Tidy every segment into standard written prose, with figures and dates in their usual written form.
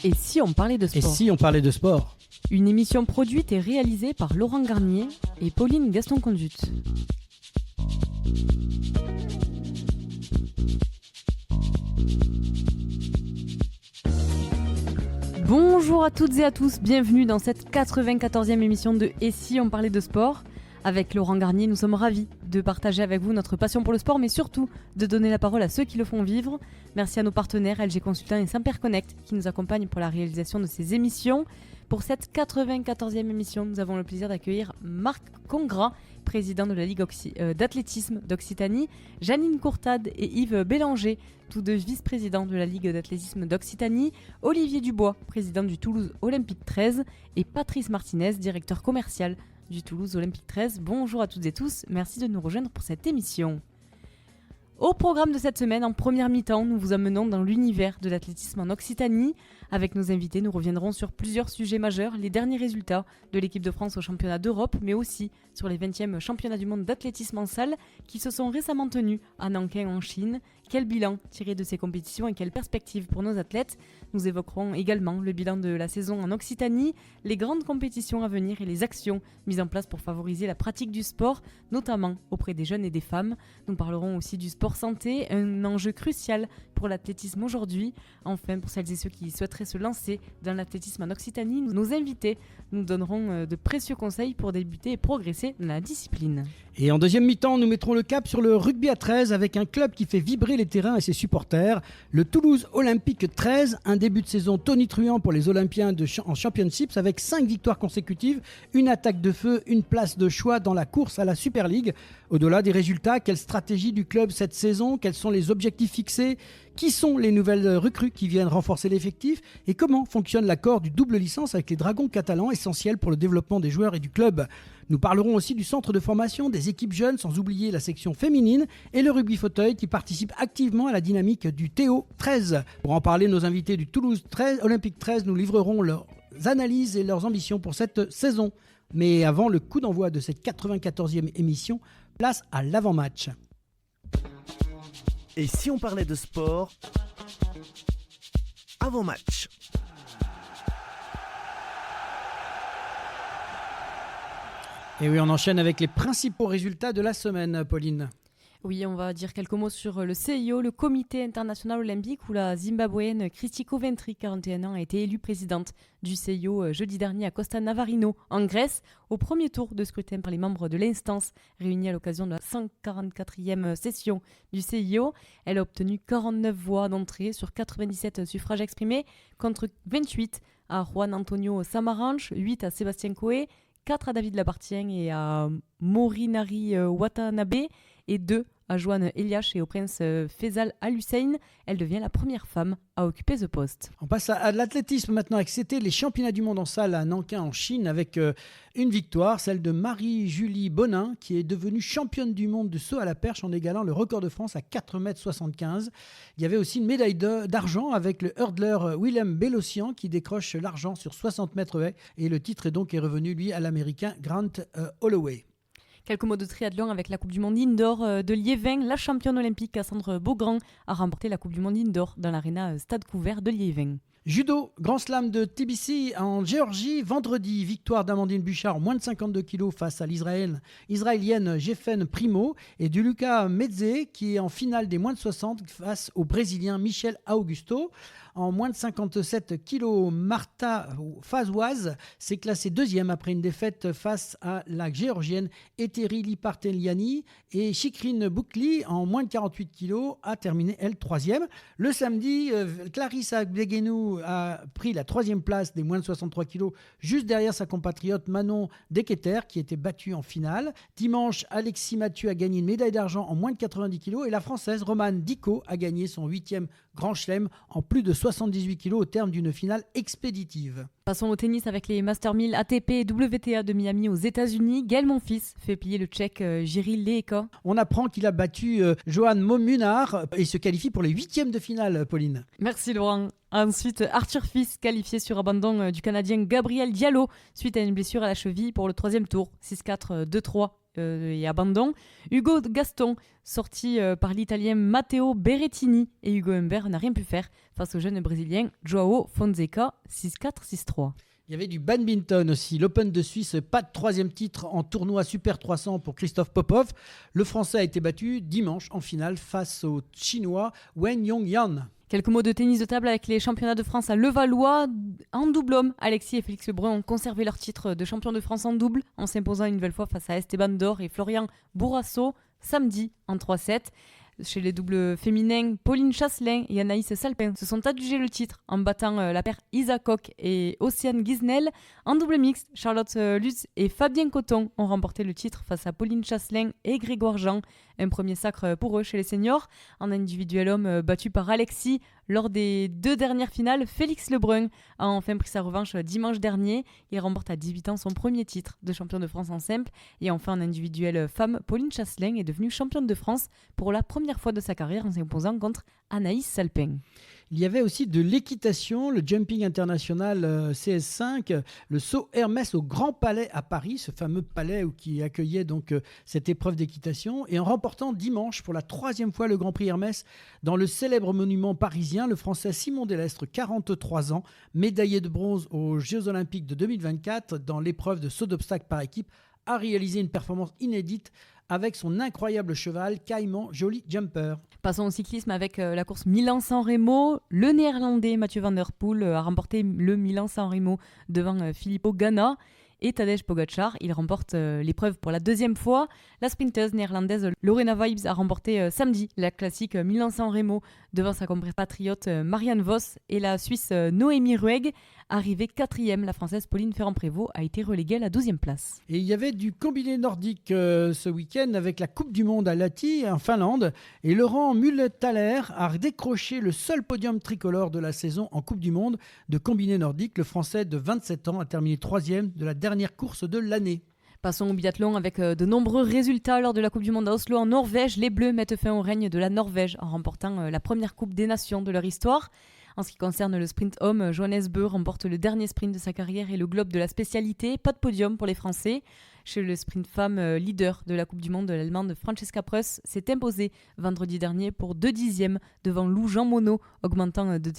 Et si on parlait de sport? Et si on parlait de sport? Une émission produite et réalisée par Laurent Garnier et Pauline Gaston-Conduite. Bonjour à toutes et à tous, bienvenue dans cette 94e émission de Et si on parlait de sport? Avec Laurent Garnier, nous sommes ravis de partager avec vous notre passion pour le sport, mais surtout de donner la parole à ceux qui le font vivre. Merci à nos partenaires LG Consultant et Samper Connect qui nous accompagnent pour la réalisation de ces émissions. Pour cette 94e émission, nous avons le plaisir d'accueillir Marc Congrat, président de la Ligue d'athlétisme d'Occitanie, Janine Courtade et Yves Bélanger, tous deux vice-présidents de la Ligue d'athlétisme d'Occitanie, Olivier Dubois, président du Toulouse Olympique 13 et Patrice Martinez, directeur commercial du Toulouse Olympique 13. Bonjour à toutes et tous, merci de nous rejoindre pour cette émission. Au programme de cette semaine, en première mi-temps, nous vous emmenons dans l'univers de l'athlétisme en Occitanie. Avec nos invités, nous reviendrons sur plusieurs sujets majeurs, les derniers résultats de l'équipe de France au championnat d'Europe, mais aussi sur les 20e championnats du monde d'athlétisme en salle qui se sont récemment tenus à Nankin en Chine. Quel bilan tirer de ces compétitions et quelles perspectives pour nos athlètes? Nous évoquerons également le bilan de la saison en Occitanie, les grandes compétitions à venir et les actions mises en place pour favoriser la pratique du sport, notamment auprès des jeunes et des femmes. Nous parlerons aussi du sport santé, un enjeu crucial pour l'athlétisme aujourd'hui. Enfin, pour celles et ceux qui souhaiteraient se lancer dans l'athlétisme en Occitanie, nos invités nous donneront de précieux conseils pour débuter et progresser dans la discipline. Et en deuxième mi-temps, nous mettrons le cap sur le rugby à 13 avec un club qui fait vibrer les terrains et ses supporters. Le Toulouse Olympique 13, un début de saison tonitruant pour les Olympiens en Championships avec 5 victoires consécutives, une attaque de feu, une place de choix dans la course à la Super League. Au-delà des résultats, quelle stratégie du club cette saison? Quels sont les objectifs fixés? Qui sont les nouvelles recrues qui viennent renforcer l'effectif? Et comment fonctionne l'accord du double licence avec les Dragons catalans, essentiel pour le développement des joueurs et du club? Nous parlerons aussi du centre de formation, des équipes jeunes, sans oublier la section féminine et le rugby fauteuil qui participe activement à la dynamique du TO 13. Pour en parler, nos invités du Toulouse Olympique 13 nous livreront leurs analyses et leurs ambitions pour cette saison. Mais avant le coup d'envoi de cette 94e émission, place à l'avant-match. Et si on parlait de sport avant match? Et oui, on enchaîne avec les principaux résultats de la semaine, Pauline. Oui, on va dire quelques mots sur le CIO, le Comité international olympique, où la Zimbabwéenne Christy Coventry, 41 ans, a été élue présidente du CIO jeudi dernier à Costa Navarino, en Grèce, au premier tour de scrutin par les membres de l'instance réunis à l'occasion de la 144e session du CIO. Elle a obtenu 49 voix d'entrée sur 97 suffrages exprimés, contre 28 à Juan Antonio Samaranch, 8 à Sébastien Coe, 4 à David Labartien et à Morinari Watanabe, et 2 à Joanne Eliash et au prince Faisal Al-Hussein. Elle devient la première femme à occuper ce poste. On passe à l'athlétisme maintenant. C'était les championnats du monde en salle à Nankin en Chine avec une victoire, celle de Marie-Julie Bonin qui est devenue championne du monde de saut à la perche en égalant le record de France à 4,75 m. Il y avait aussi une médaille d'argent avec le hurdler Willem Bellossian qui décroche l'argent sur 60 mètres haies et le titre est revenu lui à l'américain Grant Holloway. Quelques mots de triathlon avec la Coupe du Monde Indoor de Liévin. La championne olympique Cassandre Beaugrand a remporté la Coupe du Monde Indoor dans l'aréna Stade Couvert de Liévin. Judo, Grand Slam de TBC en Géorgie, vendredi, victoire d'Amandine Bouchard en moins de 52 kg face à l'Israélienne Jeffen Primo et de Luca Medze qui est en finale des moins de 60 face au Brésilien Michel Augusto. En moins de 57 kg, Marta Fazouaz s'est classée deuxième après une défaite face à la Géorgienne Eteri Liparteliani et Chikrin Boukli en moins de 48 kg a terminé elle troisième. Le samedi, Clarissa Beguenou a pris la troisième place des moins de 63 kg juste derrière sa compatriote Manon Deketer qui était battue en finale. Dimanche, Alexis Mathieu a gagné une médaille d'argent en moins de 90 kg et la Française Romane Dicot a gagné son 8e Grand Chelem en plus de 78 kg au terme d'une finale expéditive. Passons au tennis avec les Master 1000 ATP et WTA de Miami aux États-Unis. Gaël Monfils fait plier le Tchèque Jiří Lehecka. On apprend qu'il a battu Johan Momunar et se qualifie pour les 8e de finale, Pauline. Merci Laurent. Ensuite, Arthur Fils qualifié sur abandon du Canadien Gabriel Diallo suite à une blessure à la cheville pour le 3e tour. 6-4, 2-3 et abandon. Hugo Gaston, sorti par l'Italien Matteo Berrettini, et Hugo Humbert n'a rien pu faire face au jeune Brésilien Joao Fonseca, 6-4, 6-3. Il y avait du badminton aussi. L'Open de Suisse, pas de troisième titre en tournoi Super 300 pour Christophe Popov. Le Français a été battu dimanche en finale face au Chinois Wen Yongyan. Quelques mots de tennis de table avec les championnats de France à Levallois. En double homme, Alexis et Félix Lebrun ont conservé leur titre de champion de France en double en s'imposant une nouvelle fois face à Esteban Dor et Florian Bourrasso samedi en 3-7. Chez les doubles féminins, Pauline Chasselin et Anaïs Salpin se sont adjugés le titre en battant la paire Isa Koch et Océane Guisnel. En double mixte, Charlotte Lutz et Fabien Coton ont remporté le titre face à Pauline Chasselin et Grégoire Jean. Un premier sacre pour eux chez les seniors. En individuel homme battu par Alexis lors des 2 dernières finales, Félix Lebrun a enfin pris sa revanche dimanche dernier. Il remporte à 18 ans son premier titre de champion de France en simple. Et enfin en individuel femme, Pauline Chasselin est devenue championne de France pour la première fois de sa carrière en s'imposant contre Anaïs Salpin. Il y avait aussi de l'équitation, le jumping international CS5, le saut Hermès au Grand Palais à Paris, ce fameux palais qui accueillait donc cette épreuve d'équitation, et en remportant dimanche pour la 3e fois le Grand Prix Hermès dans le célèbre monument parisien, le Français Simon Delestre, 43 ans, médaillé de bronze aux Jeux Olympiques de 2024 dans l'épreuve de saut d'obstacle par équipe, a réalisé une performance inédite avec son incroyable cheval Caïman Jolly Jumper. Passons au cyclisme avec la course Milan-San Remo. Le néerlandais Mathieu van der Poel a remporté le Milan-San Remo devant Filippo Ganna et Tadej Pogacar. Il remporte l'épreuve pour la 2e fois. La sprinteuse néerlandaise Lorena Wiebes a remporté samedi la classique Milan-San Remo devant sa compatriote Marianne Vos et la Suisse Noémie Rueg. Arrivée 4e, la Française Pauline Ferrand-Prévot a été reléguée à la 12e place. Et il y avait du combiné nordique ce week-end avec la Coupe du Monde à Lahti en Finlande. Et Laurent Müller-Thaler a décroché le seul podium tricolore de la saison en Coupe du Monde de combiné nordique. Le Français de 27 ans a terminé 3e de la dernière course de l'année. Passons au biathlon avec de nombreux résultats lors de la Coupe du Monde à Oslo en Norvège. Les Bleus mettent fin au règne de la Norvège en remportant la première Coupe des Nations de leur histoire. En ce qui concerne le sprint homme, Johannes Bö remporte le dernier sprint de sa carrière et le globe de la spécialité. Pas de podium pour les Français. Chez le sprint femme, leader de la Coupe du Monde, l'Allemande Francesca Preuss s'est imposée vendredi dernier pour 2 dixièmes devant Lou Jean Monod, augmentant de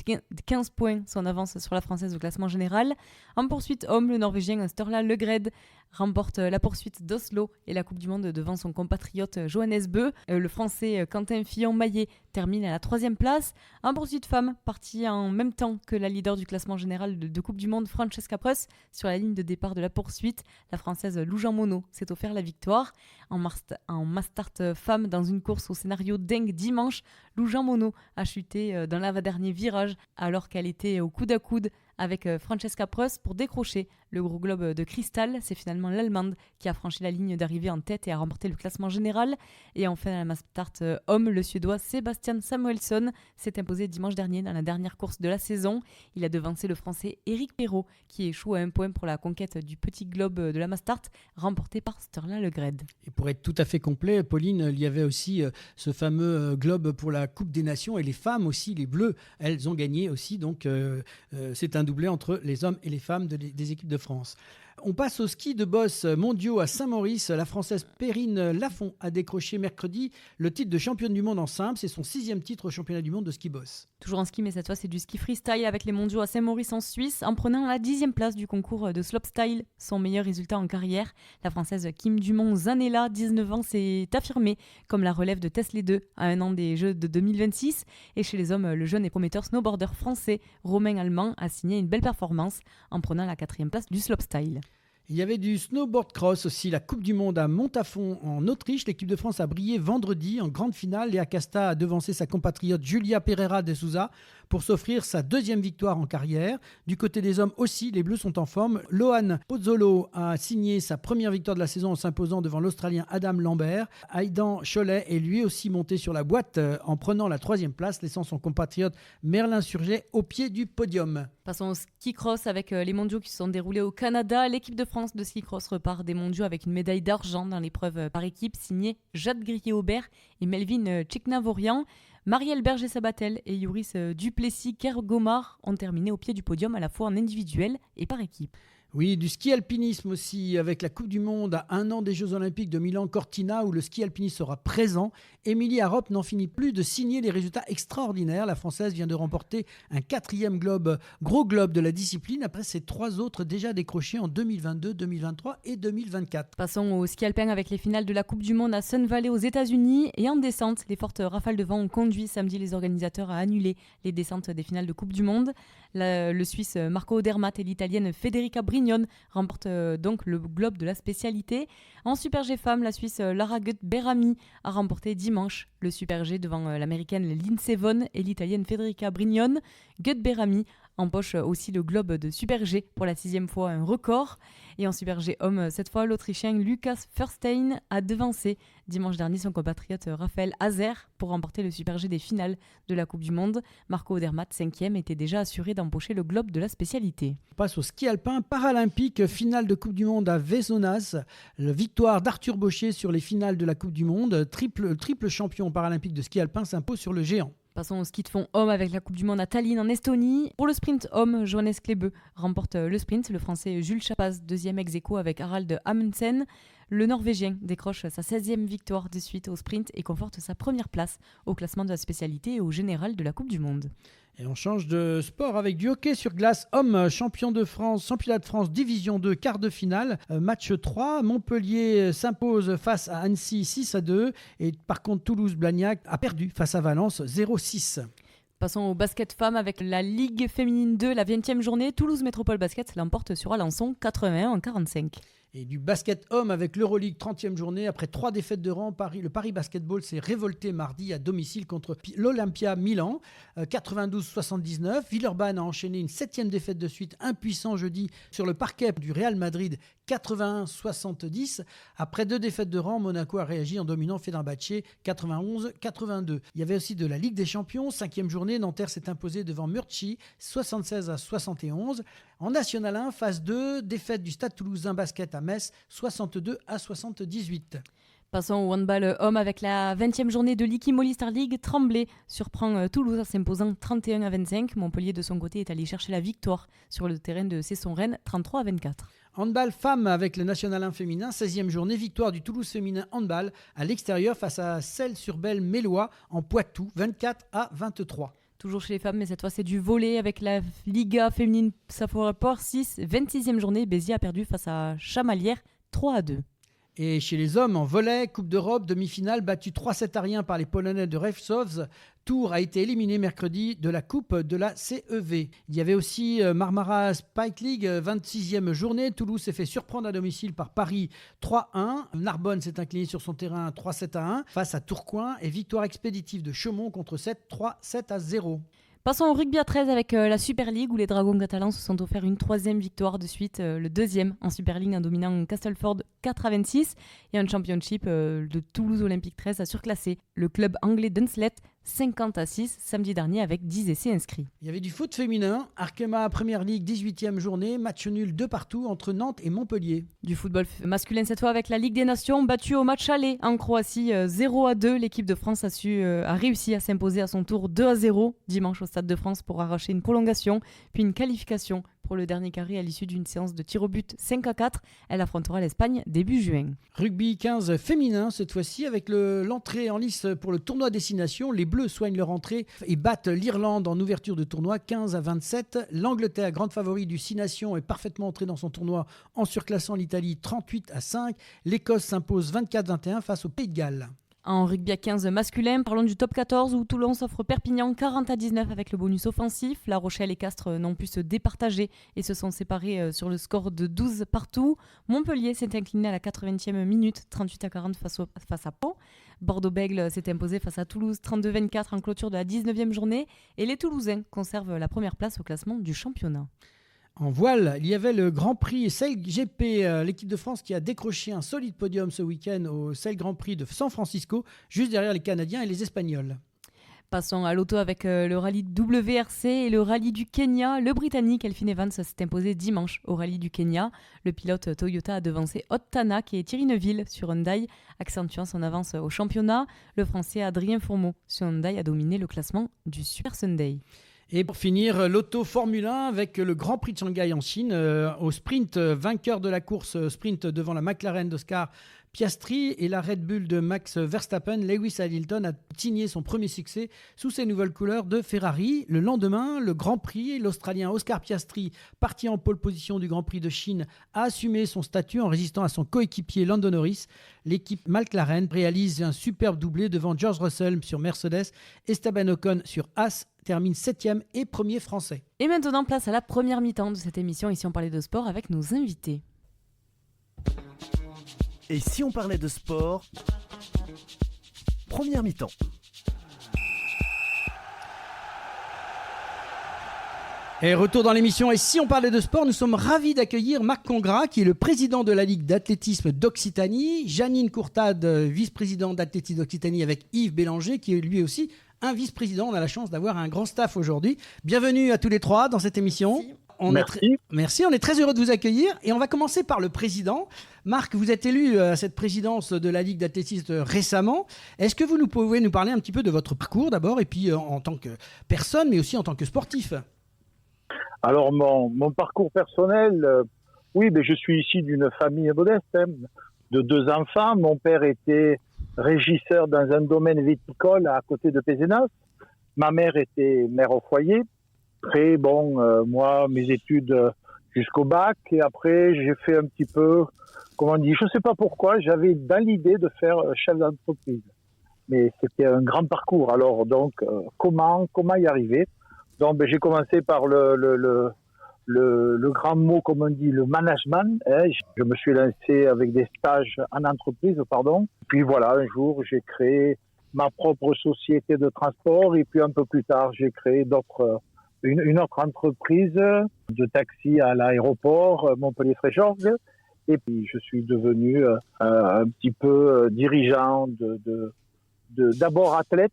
15 points son avance sur la Française au classement général. En poursuite homme, le Norvégien Sturla Løgred remporte la poursuite d'Oslo et la Coupe du Monde devant son compatriote Johannes Bö. Le Français Quentin Fillon-Maillet termine à la 3e place. En poursuite femme, partie en même temps que la leader du classement général de Coupe du Monde, Francesca Preuss, sur la ligne de départ de la poursuite. La Française Lou Jean Monod s'est offert la victoire. En mass start femme, dans une course au scénario dingue dimanche, Lou Jean Monod a chuté dans l'avant-dernier virage alors qu'elle était au coude à coude avec Francesca Preuss pour décrocher le gros globe de cristal. C'est finalement l'Allemande qui a franchi la ligne d'arrivée en tête et a remporté le classement général. Et enfin, à la mass start homme, le Suédois Sebastian Samuelsson s'est imposé dimanche dernier dans la dernière course de la saison. Il a devancé le Français Éric Perrault qui échoue à 1 point pour la conquête du petit globe de la mass start remporté par Sturla Løgred. Et pour être tout à fait complet, Pauline, il y avait aussi ce fameux globe pour la Coupe des Nations et les femmes aussi, les Bleus, elles ont gagné aussi. Donc c'est un doublé entre les hommes et les femmes des équipes de France. On passe au ski de boss mondiaux à Saint-Maurice. La Française Perrine Lafont a décroché mercredi le titre de championne du monde en simple. C'est son 6e titre au championnat du monde de ski boss. Toujours en ski, mais cette fois c'est du ski freestyle avec les mondiaux à Saint-Maurice en Suisse, en prenant la 10e place du concours de slopestyle, son meilleur résultat en carrière. La Française Kim Dumont-Zanella, 19 ans, s'est affirmée comme la relève de Tesley 2 à 1 an des Jeux de 2026. Et chez les hommes, le jeune et prometteur snowboarder français Romain Allemand a signé une belle performance en prenant la 4e place du slopestyle. Il y avait du snowboard cross aussi, la Coupe du Monde à Montafon en Autriche. L'équipe de France a brillé vendredi en grande finale. Léa Casta a devancé sa compatriote Julia Pereira de Souza pour s'offrir sa 2e victoire en carrière. Du côté des hommes aussi, les Bleus sont en forme. Lohan Pozzolo a signé sa première victoire de la saison en s'imposant devant l'Australien Adam Lambert. Aidan Cholet est lui aussi monté sur la boîte en prenant la 3e place, laissant son compatriote Merlin Surget au pied du podium. Passons au ski cross avec les mondiaux qui se sont déroulés au Canada. L'équipe de France de ski cross repart des mondiaux avec une médaille d'argent dans l'épreuve par équipe signée Jade Grier-Aubert et Melvin Tchiknavorian. Marielle Berger-Sabatel et Youris Duplessis-Kergomar ont terminé au pied du podium à la fois en individuel et par équipe. Oui, du ski alpinisme aussi, avec la Coupe du Monde à 1 an des Jeux Olympiques de Milan-Cortina où le ski alpiniste sera présent. Émilie Harop n'en finit plus de signer les résultats extraordinaires. La Française vient de remporter un 4e gros globe de la discipline après ses 3 autres déjà décrochés en 2022, 2023 et 2024. Passons au ski alpin avec les finales de la Coupe du Monde à Sun Valley aux États-Unis. Et en descente, les fortes rafales de vent ont conduit samedi les organisateurs à annuler les descentes des finales de Coupe du Monde. Le Suisse Marco Odermatt et l'Italienne Federica Brignone remportent donc le globe de la spécialité. En Super G femmes, la Suisse Lara Gut-Berami a remporté dimanche le Super G devant l'Américaine Lindsey Vonn et l'Italienne Federica Brignone. Gut-Berami empoche aussi le globe de Super G pour la 6e fois, un record. Et en Super G homme, cette fois, l'Autrichien Lukas Fürstein a devancé dimanche dernier son compatriote Raphaël Hazer pour remporter le Super G des finales de la Coupe du Monde. Marco Odermatt, 5e, était déjà assuré d'empocher le globe de la spécialité. On passe au ski alpin paralympique, finale de Coupe du Monde à Vesonas. La victoire d'Arthur Baucher sur les finales de la Coupe du Monde. Triple champion paralympique de ski alpin s'impose sur le géant. Passons au ski de fond homme avec la Coupe du Monde à Tallinn en Estonie. Pour le sprint homme, Johannes Klebe remporte le sprint. Le Français Jules Chapaz, 2e ex-aequo avec Harald Amundsen. Le Norvégien décroche sa 16e victoire de suite au sprint et conforte sa première place au classement de la spécialité et au général de la Coupe du Monde. Et on change de sport avec du hockey sur glace. Homme, championnat de France, division 2, quart de finale. Match 3, Montpellier s'impose face à Annecy 6-2. Et par contre, Toulouse-Blagnac a perdu face à Valence 0-6. Passons au basket femmes avec la Ligue féminine 2, la 20e journée. Toulouse Métropole Basket l'emporte sur Alençon 81-45. Et du basket homme avec l'Euroleague 30e journée. Après 3 défaites de rang, le Paris Basketball s'est révolté mardi à domicile contre l'Olympia Milan, 92-79. Villeurbanne a enchaîné une 7e défaite de suite, impuissant jeudi sur le parquet du Real Madrid, 81-70. Après 2 défaites de rang, Monaco a réagi en dominant Fenerbahçe 91-82. Il y avait aussi de la Ligue des Champions, 5e journée. Nanterre s'est imposé devant Murcie, 76-71. En National 1, phase 2, défaite du Stade Toulousain Basket à Metz, 62-78. Passons au handball homme avec la 20e journée de l'Iki Moly Star League. Tremblay surprend Toulouse en s'imposant 31-25. Montpellier de son côté est allé chercher la victoire sur le terrain de Cesson-Rennes 33-24. Handball femmes avec le National 1 féminin, 16e journée, victoire du Toulouse féminin handball à l'extérieur face à Celles-sur-Belle-Mélois en Poitou, 24-23. Toujours chez les femmes, mais cette fois c'est du volley avec la Liga féminine Safor 6. 26e journée, Béziers a perdu face à Chamalières 3-2. Et chez les hommes, en volley, Coupe d'Europe, demi-finale, battu 3-7 à rien par les Polonais de Revsov. Tours a été éliminé mercredi de la Coupe de la CEV. Il y avait aussi Marmara Spike League, 26e journée. Toulouse s'est fait surprendre à domicile par Paris 3-1. Narbonne s'est incliné sur son terrain 3-7-1 face à Tourcoing. Et victoire expéditive de Chaumont contre 7-3-7-0. Passons au rugby à 13 avec la Super League où les Dragons catalans se sont offerts une 3e victoire de suite, le 2e en Super League en dominant Castleford 4-26 et un championship de Toulouse Olympique 13 a surclassé le club anglais d'Hunslet 50-6 samedi dernier avec 10 essais inscrits. Il y avait du foot féminin, Arkema Premier League 18e journée, match nul 2 partout entre Nantes et Montpellier. Du football masculin cette fois avec la Ligue des Nations, battue au match aller en Croatie 0-2. L'équipe de France a réussi à s'imposer à son tour 2-0 dimanche au Stade de France pour arracher une prolongation, puis une qualification pour le dernier carré à l'issue d'une séance de tir au but 5-4. Elle affrontera l'Espagne début juin. Rugby 15 féminin cette fois-ci avec l'entrée en lice pour le tournoi destination. Les Bleus soignent leur entrée et battent l'Irlande en ouverture de tournoi 15-27. L'Angleterre, grande favori du 6 Nations, est parfaitement entrée dans son tournoi en surclassant l'Italie 38-5. L'Écosse s'impose 24-21 face au Pays de Galles. En rugby à 15 masculin, parlons du top 14 où Toulon s'offre Perpignan 40-19 avec le bonus offensif. La Rochelle et Castres n'ont pu se départager et se sont séparés sur le score de 12 partout. Montpellier s'est incliné à la 80e minute, 38-40 face à Pau. Bordeaux-Bègles s'est imposé face à Toulouse 32-24 en clôture de la 19e journée et les Toulousains conservent la première place au classement du championnat. En voile, il y avait le Grand Prix Sail GP, l'équipe de France qui a décroché un solide podium ce week-end au Sail Grand Prix de San Francisco, juste derrière les Canadiens et les Espagnols. Passons à l'auto avec le rallye WRC et le rallye du Kenya. Le Britannique Elfyn Evans s'est imposé dimanche au rallye du Kenya. Le pilote Toyota a devancé Ott Tanak et Thierry Neuville sur Hyundai, accentuant son avance au championnat. Le Français Adrien Fourmeau sur Hyundai a dominé le classement du Super Sunday. Et pour finir, l'auto Formule 1 avec le Grand Prix de Shanghai en Chine. Au sprint, vainqueur de la course sprint devant la McLaren d'Oscar Piastri et la Red Bull de Max Verstappen, Lewis Hamilton a signé son premier succès sous ses nouvelles couleurs de Ferrari. Le lendemain, le Grand Prix, l'Australien Oscar Piastri, parti en pole position du Grand Prix de Chine, a assumé son statut en résistant à son coéquipier Lando Norris. L'équipe McLaren réalise un superbe doublé devant George Russell sur Mercedes, Esteban Ocon sur Haas, termine 7e et premier français. Et maintenant, place à la première mi-temps de cette émission. Ici, on parlait de sport avec nos invités. Et si on parlait de sport, première mi-temps. Et retour dans l'émission. Et si on parlait de sport, nous sommes ravis d'accueillir Marc Congrat, qui est le président de la Ligue d'athlétisme d'Occitanie, Janine Courtade, vice-présidente d'athlétisme d'Occitanie, avec Yves Bélanger, qui est lui aussi un vice-président. On a la chance d'avoir un grand staff aujourd'hui. Bienvenue à tous les trois dans cette émission. Merci. Merci, on est très heureux de vous accueillir. Et on va commencer par le président. Marc, vous êtes élu à cette présidence de la Ligue d'athlétisme récemment. Est-ce que vous pouvez nous parler un petit peu de votre parcours d'abord, et puis en tant que personne, mais aussi en tant que sportif? Alors, mon parcours personnel, oui, mais je suis issu d'une famille modeste, de 2 enfants. Mon père était régisseur dans un domaine viticole à côté de Pézenas. Ma mère était mère au foyer. Après, moi, mes études jusqu'au bac. Et après, j'ai fait un petit peu, comment on dit, je ne sais pas pourquoi, j'avais dans l'idée de faire chef d'entreprise. Mais c'était un grand parcours. Alors, donc, comment y arriver? Donc, j'ai commencé par le grand mot, comme on dit, le management. Je me suis lancé avec des stages en entreprise, Puis voilà, un jour, j'ai créé ma propre société de transport. Et puis un peu plus tard, j'ai créé une autre entreprise de taxi à l'aéroport Montpellier-Fréjorges. Et puis, je suis devenu un petit peu dirigeant, d'abord athlète.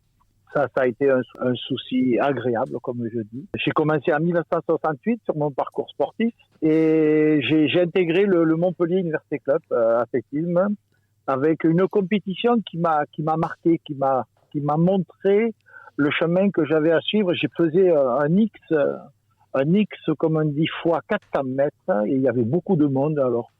Ça a été un souci agréable, comme je dis. J'ai commencé en 1968 sur mon parcours sportif et j'ai intégré le Montpellier Université Club athlétisme avec une compétition qui m'a marqué, qui m'a montré le chemin que j'avais à suivre. J'ai faisais un X, comme on dit, fois 400 mètres et il y avait beaucoup de monde alors.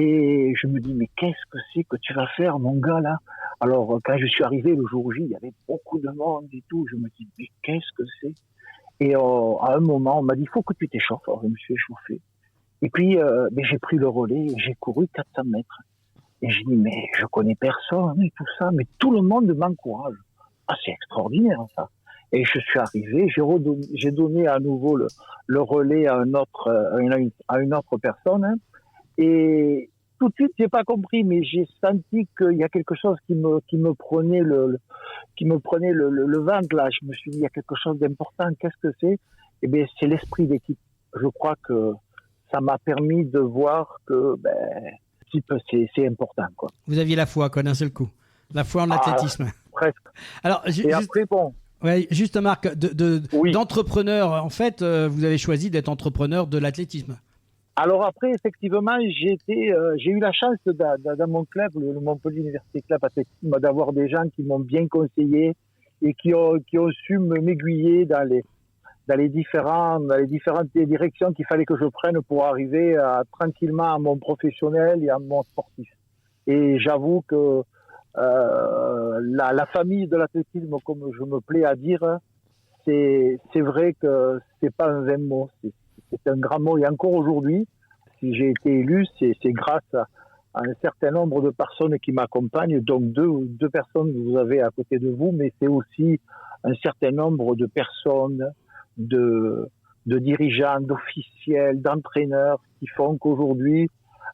Et je me dis, mais qu'est-ce que c'est que tu vas faire, mon gars, là? Alors, quand je suis arrivé le jour J, il y avait beaucoup de monde et tout. Je me dis, mais qu'est-ce que c'est? Et à un moment, on m'a dit, il faut que tu t'échauffes. Alors, je me suis échauffé. Et puis, j'ai pris le relais et j'ai couru 400 mètres. Et j'ai dit, mais je connais personne et tout ça, mais tout le monde m'encourage. Ah, c'est extraordinaire, ça. Et je suis arrivé, j'ai donné à nouveau le relais à une autre personne, Et tout de suite, j'ai pas compris, mais j'ai senti qu'il y a quelque chose qui me prenait le ventre là. Je me suis dit, il y a quelque chose d'important. Qu'est-ce que c'est? Eh bien, c'est l'esprit d'équipe. Je crois que ça m'a permis de voir que, c'est important, quoi. Vous aviez la foi, quoi, d'un seul coup. La foi en athlétisme. Presque. Alors, après, bon. Ouais, juste Marc, Oui. d'entrepreneur, en fait, vous avez choisi d'être entrepreneur de l'athlétisme. Alors après, effectivement, j'ai eu la chance dans mon club, le Montpellier Université Club Athlétisme, d'avoir des gens qui m'ont bien conseillé et qui ont su m'aiguiller dans les différentes directions qu'il fallait que je prenne pour arriver tranquillement à mon professionnel et à mon sportif. Et j'avoue que la famille de l'athlétisme, comme je me plais à dire, c'est vrai que c'est pas un vain mot, c'est un grand mot. Et encore aujourd'hui, si j'ai été élu, c'est grâce à un certain nombre de personnes qui m'accompagnent, donc deux personnes que vous avez à côté de vous, mais c'est aussi un certain nombre de personnes, de dirigeants, d'officiels, d'entraîneurs qui font qu'aujourd'hui,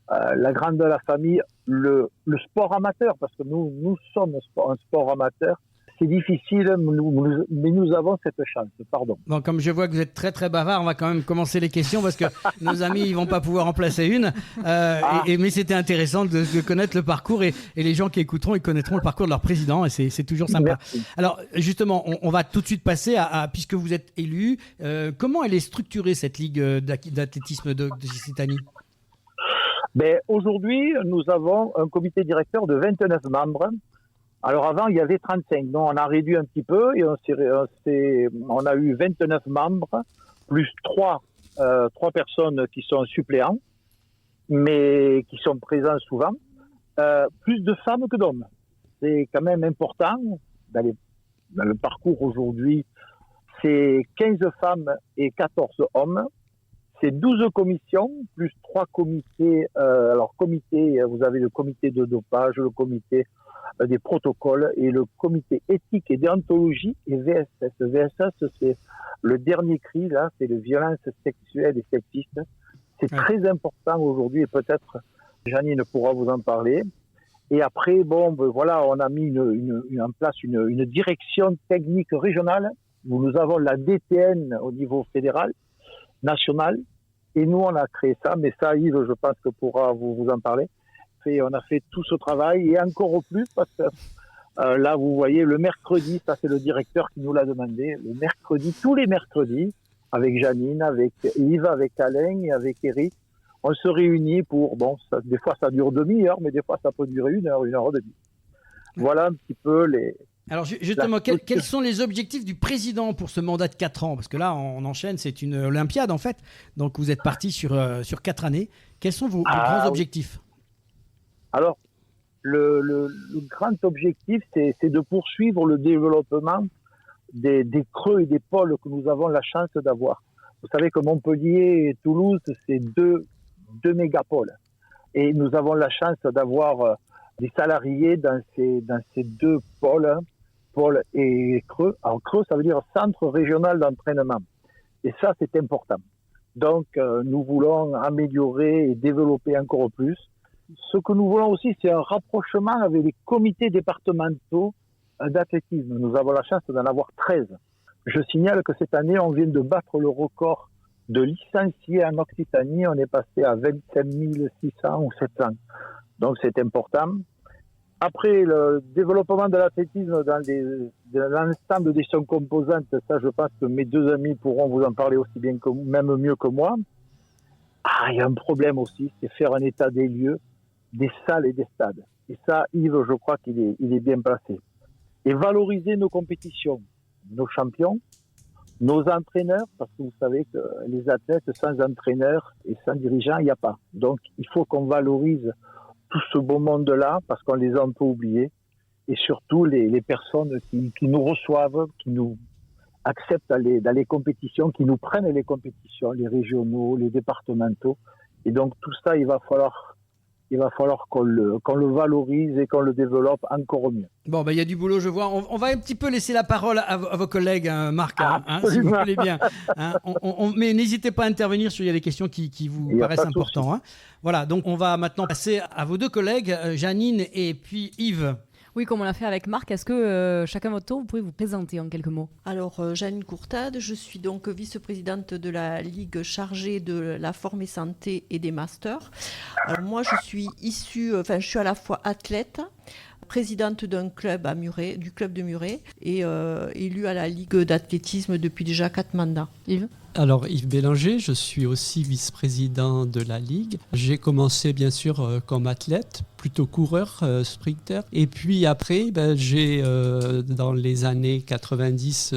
la grande de la famille, le sport amateur, parce que nous sommes un sport amateur, c'est difficile, mais nous avons cette chance. Pardon. Bon, comme je vois que vous êtes très très bavard, on va quand même commencer les questions parce que nos amis ils vont pas pouvoir en placer une. Mais c'était intéressant de connaître le parcours et les gens qui écouteront, ils connaîtront le parcours de leur président et c'est toujours sympa. Merci. Alors justement, on va tout de suite passer à puisque vous êtes élu, comment elle est structurée cette ligue d'athlétisme d'Occitanie? Aujourd'hui, nous avons un comité directeur de 29 membres Alors avant, il y avait 35. Donc on a réduit un petit peu et on a eu 29 membres, plus trois personnes qui sont suppléants, mais qui sont présents souvent. Plus de femmes que d'hommes. C'est quand même important. Dans le parcours aujourd'hui, c'est 15 femmes et 14 hommes. C'est 12 commissions, plus 3 comités. Vous avez le comité de dopage, le comité des protocoles et le comité éthique et déontologie et VSS. VSS, c'est le dernier cri, là, c'est les violences sexuelles et sexistes. C'est très important aujourd'hui et peut-être Janine pourra vous en parler. Et après, on a mis en place une direction technique régionale où nous avons la DTN au niveau fédéral, national, et nous, on a créé ça, mais ça, Yves, je pense que pourra vous en parler. On a fait tout ce travail et encore plus parce que là, vous voyez, le mercredi, ça c'est le directeur qui nous l'a demandé, tous les mercredis, avec Janine, avec Yves, avec Alain et avec Eric, on se réunit pour, des fois ça dure demi-heure, mais des fois ça peut durer 1 heure et demie. Voilà un petit peu les... Alors justement, quels sont les objectifs du président pour ce mandat de 4 ans ? Parce que là, on enchaîne, c'est une Olympiade en fait, donc vous êtes parti sur 4 années. Quels sont vos grands objectifs ? Alors, le grand objectif, c'est de poursuivre le développement des creux et des pôles que nous avons la chance d'avoir. Vous savez que Montpellier et Toulouse, c'est deux mégapoles. Et nous avons la chance d'avoir des salariés dans ces 2 pôles, pôle et creux. Alors, creux, ça veut dire centre régional d'entraînement. Et ça, c'est important. Donc, nous voulons améliorer et développer encore plus. Ce que nous voulons aussi, c'est un rapprochement avec les comités départementaux d'athlétisme. Nous avons la chance d'en avoir 13. Je signale que cette année, on vient de battre le record de licenciés en Occitanie. On est passé à 27 600 ou 700. Donc, c'est important. Après, le développement de l'athlétisme dans l'ensemble des son composantes, ça, je pense que mes 2 amis pourront vous en parler aussi bien que même mieux que moi. Il y a un problème aussi, c'est faire un état des lieux, des salles et des stades. Et ça, Yves, je crois qu'il est bien placé. Et valoriser nos compétitions, nos champions, nos entraîneurs, parce que vous savez que les athlètes sans entraîneurs et sans dirigeants, il n'y a pas. Donc, il faut qu'on valorise tout ce beau monde-là, parce qu'on les a un peu oubliés. Et surtout, les personnes qui nous reçoivent, qui nous acceptent dans les compétitions, qui nous prennent les compétitions, les régionaux, les départementaux. Et donc, tout ça, il va falloir qu'on le valorise et qu'on le développe encore mieux. Bon, il y a du boulot, je vois. On va un petit peu laisser la parole à vos collègues, Marc, si vous voulez bien. Mais n'hésitez pas à intervenir s'il y a des questions qui vous paraissent importantes. Voilà, donc on va maintenant passer à vos 2 collègues, Janine et puis Yves. Oui, comme on l'a fait avec Marc, est-ce que chacun votre tour, vous pouvez vous présenter en quelques mots ? Alors, Janine Courtade, je suis donc vice-présidente de la Ligue chargée de la forme et santé et des masters. Alors, moi, je suis je suis à la fois athlète, présidente d'un club à Muret, du club de Muret, et élue à la Ligue d'athlétisme depuis déjà 4 mandats. Yves ? Alors Yves Bélanger, je suis aussi vice-président de la Ligue. J'ai commencé bien sûr comme athlète, plutôt coureur, sprinter. Et puis après, j'ai dans les années 90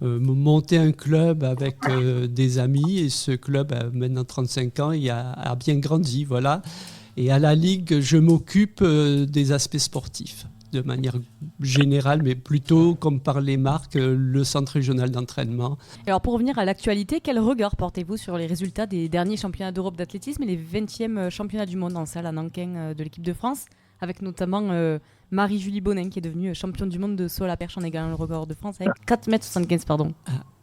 monté un club avec des amis. Et ce club, maintenant 35 ans, il a bien grandi. Voilà. Et à la Ligue, je m'occupe des aspects sportifs de manière générale, mais plutôt, comme parlait Marc, le centre régional d'entraînement. Alors pour revenir à l'actualité, quel regard portez-vous sur les résultats des derniers championnats d'Europe d'athlétisme et les 20e championnats du monde en salle à Nankin de l'équipe de France, avec notamment Marie-Julie Bonin qui est devenue championne du monde de saut à la perche en égalant le record de France avec 4,75 m, pardon.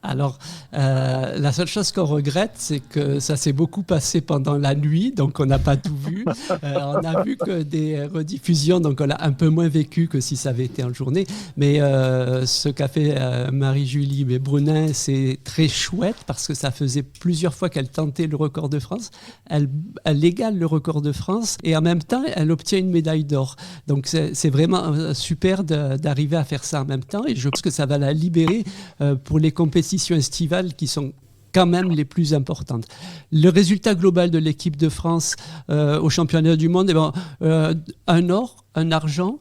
Alors, la seule chose qu'on regrette, c'est que ça s'est beaucoup passé pendant la nuit, donc on n'a pas tout vu. On a vu que des rediffusions, donc on a un peu moins vécu que si ça avait été en journée. Mais ce qu'a fait Marie-Julie Brunin, c'est très chouette parce que ça faisait plusieurs fois qu'elle tentait le record de France. Elle égale le record de France et en même temps, elle obtient une médaille d'or. Donc c'est vraiment super d'arriver à faire ça en même temps et je pense que ça va la libérer pour les compétitions estivales qui sont quand même les plus importantes. Le résultat global de l'équipe de France au championnat du monde, un or, un argent,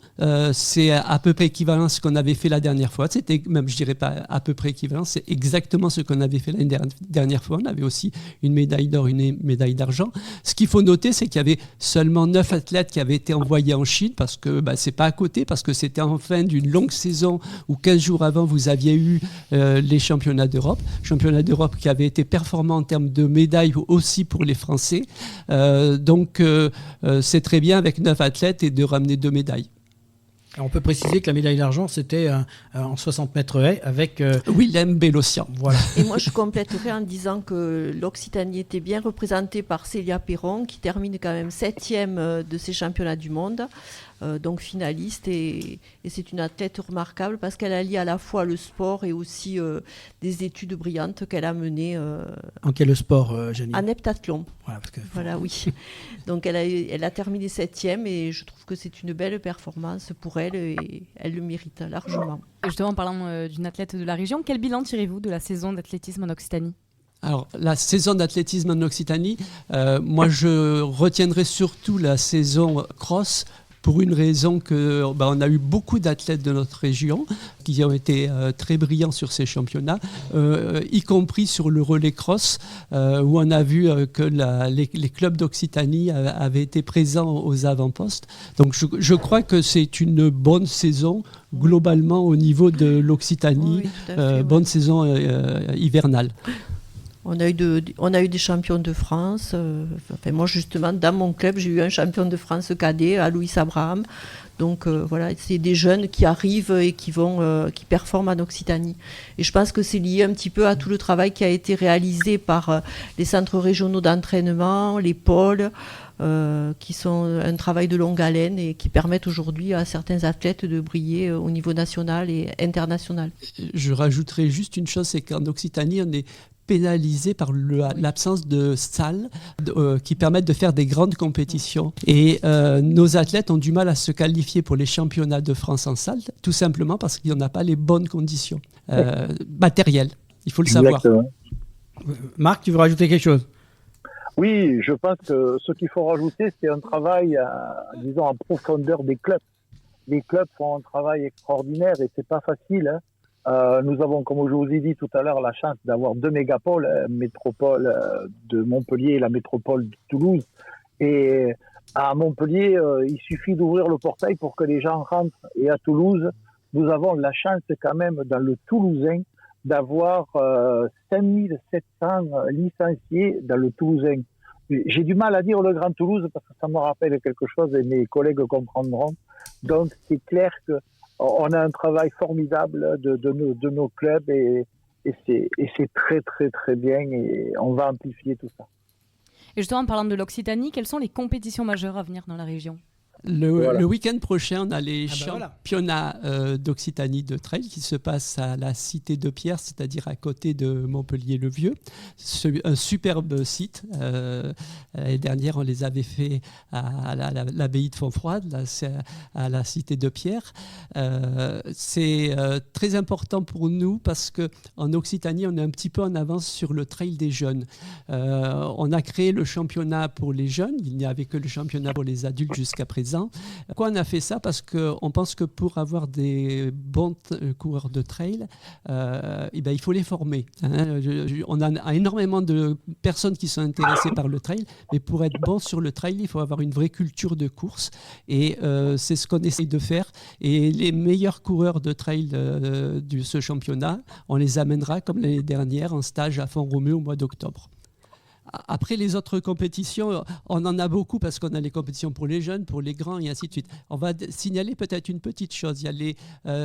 c'est à peu près équivalent à ce qu'on avait fait la dernière fois. C'était même, je dirais pas à peu près équivalent, c'est exactement ce qu'on avait fait l'année dernière fois. On avait aussi une médaille d'or, une médaille d'argent. Ce qu'il faut noter, c'est qu'il y avait seulement 9 athlètes qui avaient été envoyés en Chine parce que c'est pas à côté, parce que c'était en fin d'une longue saison où 15 jours avant, vous aviez eu les championnats d'Europe qui avaient été performants en termes de médailles aussi pour les Français. Donc, c'est très bien avec 9 athlètes et de ramener 2 médailles. On peut préciser que la médaille d'argent, c'était en 60 mètres haies avec... Willem Bellossian. Voilà. Et moi, je compléterai en disant que l'Occitanie était bien représentée par Célia Perron, qui termine quand même 7e de ces championnats du monde, donc finaliste. Et c'est une athlète remarquable parce qu'elle allie à la fois le sport et aussi des études brillantes qu'elle a menées En quel sport, Janine? en heptathlon. Voilà, parce que... Voilà, oui. Donc elle a terminé 7e et je trouve que c'est une belle performance pour elle et elle le mérite largement. Et justement, en parlant d'une athlète de la région, quel bilan tirez-vous de la saison d'athlétisme en Occitanie ? Alors, la saison d'athlétisme en Occitanie, moi je retiendrai surtout la saison cross, pour une raison que on a eu beaucoup d'athlètes de notre région qui ont été très brillants sur ces championnats, y compris sur le relais cross, où on a vu que les clubs d'Occitanie avaient été présents aux avant-postes. Donc je crois que c'est une bonne saison globalement au niveau de l'Occitanie, Oui, tout à fait, bonne saison hivernale. On a eu des champions de France. Moi, justement, dans mon club, j'ai eu un champion de France cadet, à Louis Abraham. Donc voilà, c'est des jeunes qui arrivent et qui performent en Occitanie. Et je pense que c'est lié un petit peu à tout le travail qui a été réalisé par les centres régionaux d'entraînement, les pôles, qui sont un travail de longue haleine et qui permettent aujourd'hui à certains athlètes de briller au niveau national et international. Je rajouterai juste une chose, c'est qu'en Occitanie, on est pénalisé par l'absence de salles qui permettent de faire des grandes compétitions. Et nos athlètes ont du mal à se qualifier pour les championnats de France en salle, tout simplement parce qu'il n'y en a pas les bonnes conditions matérielles. Il faut le savoir. Exactement. Marc, tu veux rajouter quelque chose? Oui, je pense que ce qu'il faut rajouter, c'est un travail, disons, en profondeur des clubs. Les clubs font un travail extraordinaire et c'est pas facile, hein. Nous avons, comme je vous ai dit tout à l'heure, la chance d'avoir 2 mégapoles, métropole de Montpellier et la métropole de Toulouse. Et à Montpellier, il suffit d'ouvrir le portail pour que les gens rentrent. Et à Toulouse, nous avons la chance quand même, dans le Toulousain, d'avoir 5700 licenciés dans le Toulousain. J'ai du mal à dire le Grand Toulouse parce que ça me rappelle quelque chose et mes collègues comprendront. Donc c'est clair que on a un travail formidable de nos clubs et c'est très très très bien et on va amplifier tout ça. Et justement, en parlant de l'Occitanie, quelles sont les compétitions majeures à venir dans la région ? Le week-end prochain, on a les voilà. championnats d'Occitanie de trail qui se passent à la Cité de Pierre, c'est-à-dire à côté de Montpellier-le-Vieux. Un superbe site. L'année dernière, on les avait fait à l'abbaye de Fontfroide, à la Cité de Pierre. C'est très important pour nous parce qu'en Occitanie, on est un petit peu en avance sur le trail des jeunes. On a créé le championnat pour les jeunes. Il n'y avait que le championnat pour les adultes jusqu'à présent. Pourquoi on a fait ça? Parce qu'on pense que pour avoir des bons coureurs de trail, il faut les former. On a énormément de personnes qui sont intéressées par le trail, mais pour être bon sur le trail, il faut avoir une vraie culture de course. Et c'est ce qu'on essaye de faire. Et les meilleurs coureurs de trail de ce championnat, on les amènera, comme l'année dernière, en stage à Font-Romeu au mois d'octobre. Après les autres compétitions, on en a beaucoup parce qu'on a les compétitions pour les jeunes, pour les grands et ainsi de suite. On va signaler peut-être une petite chose. Il y a les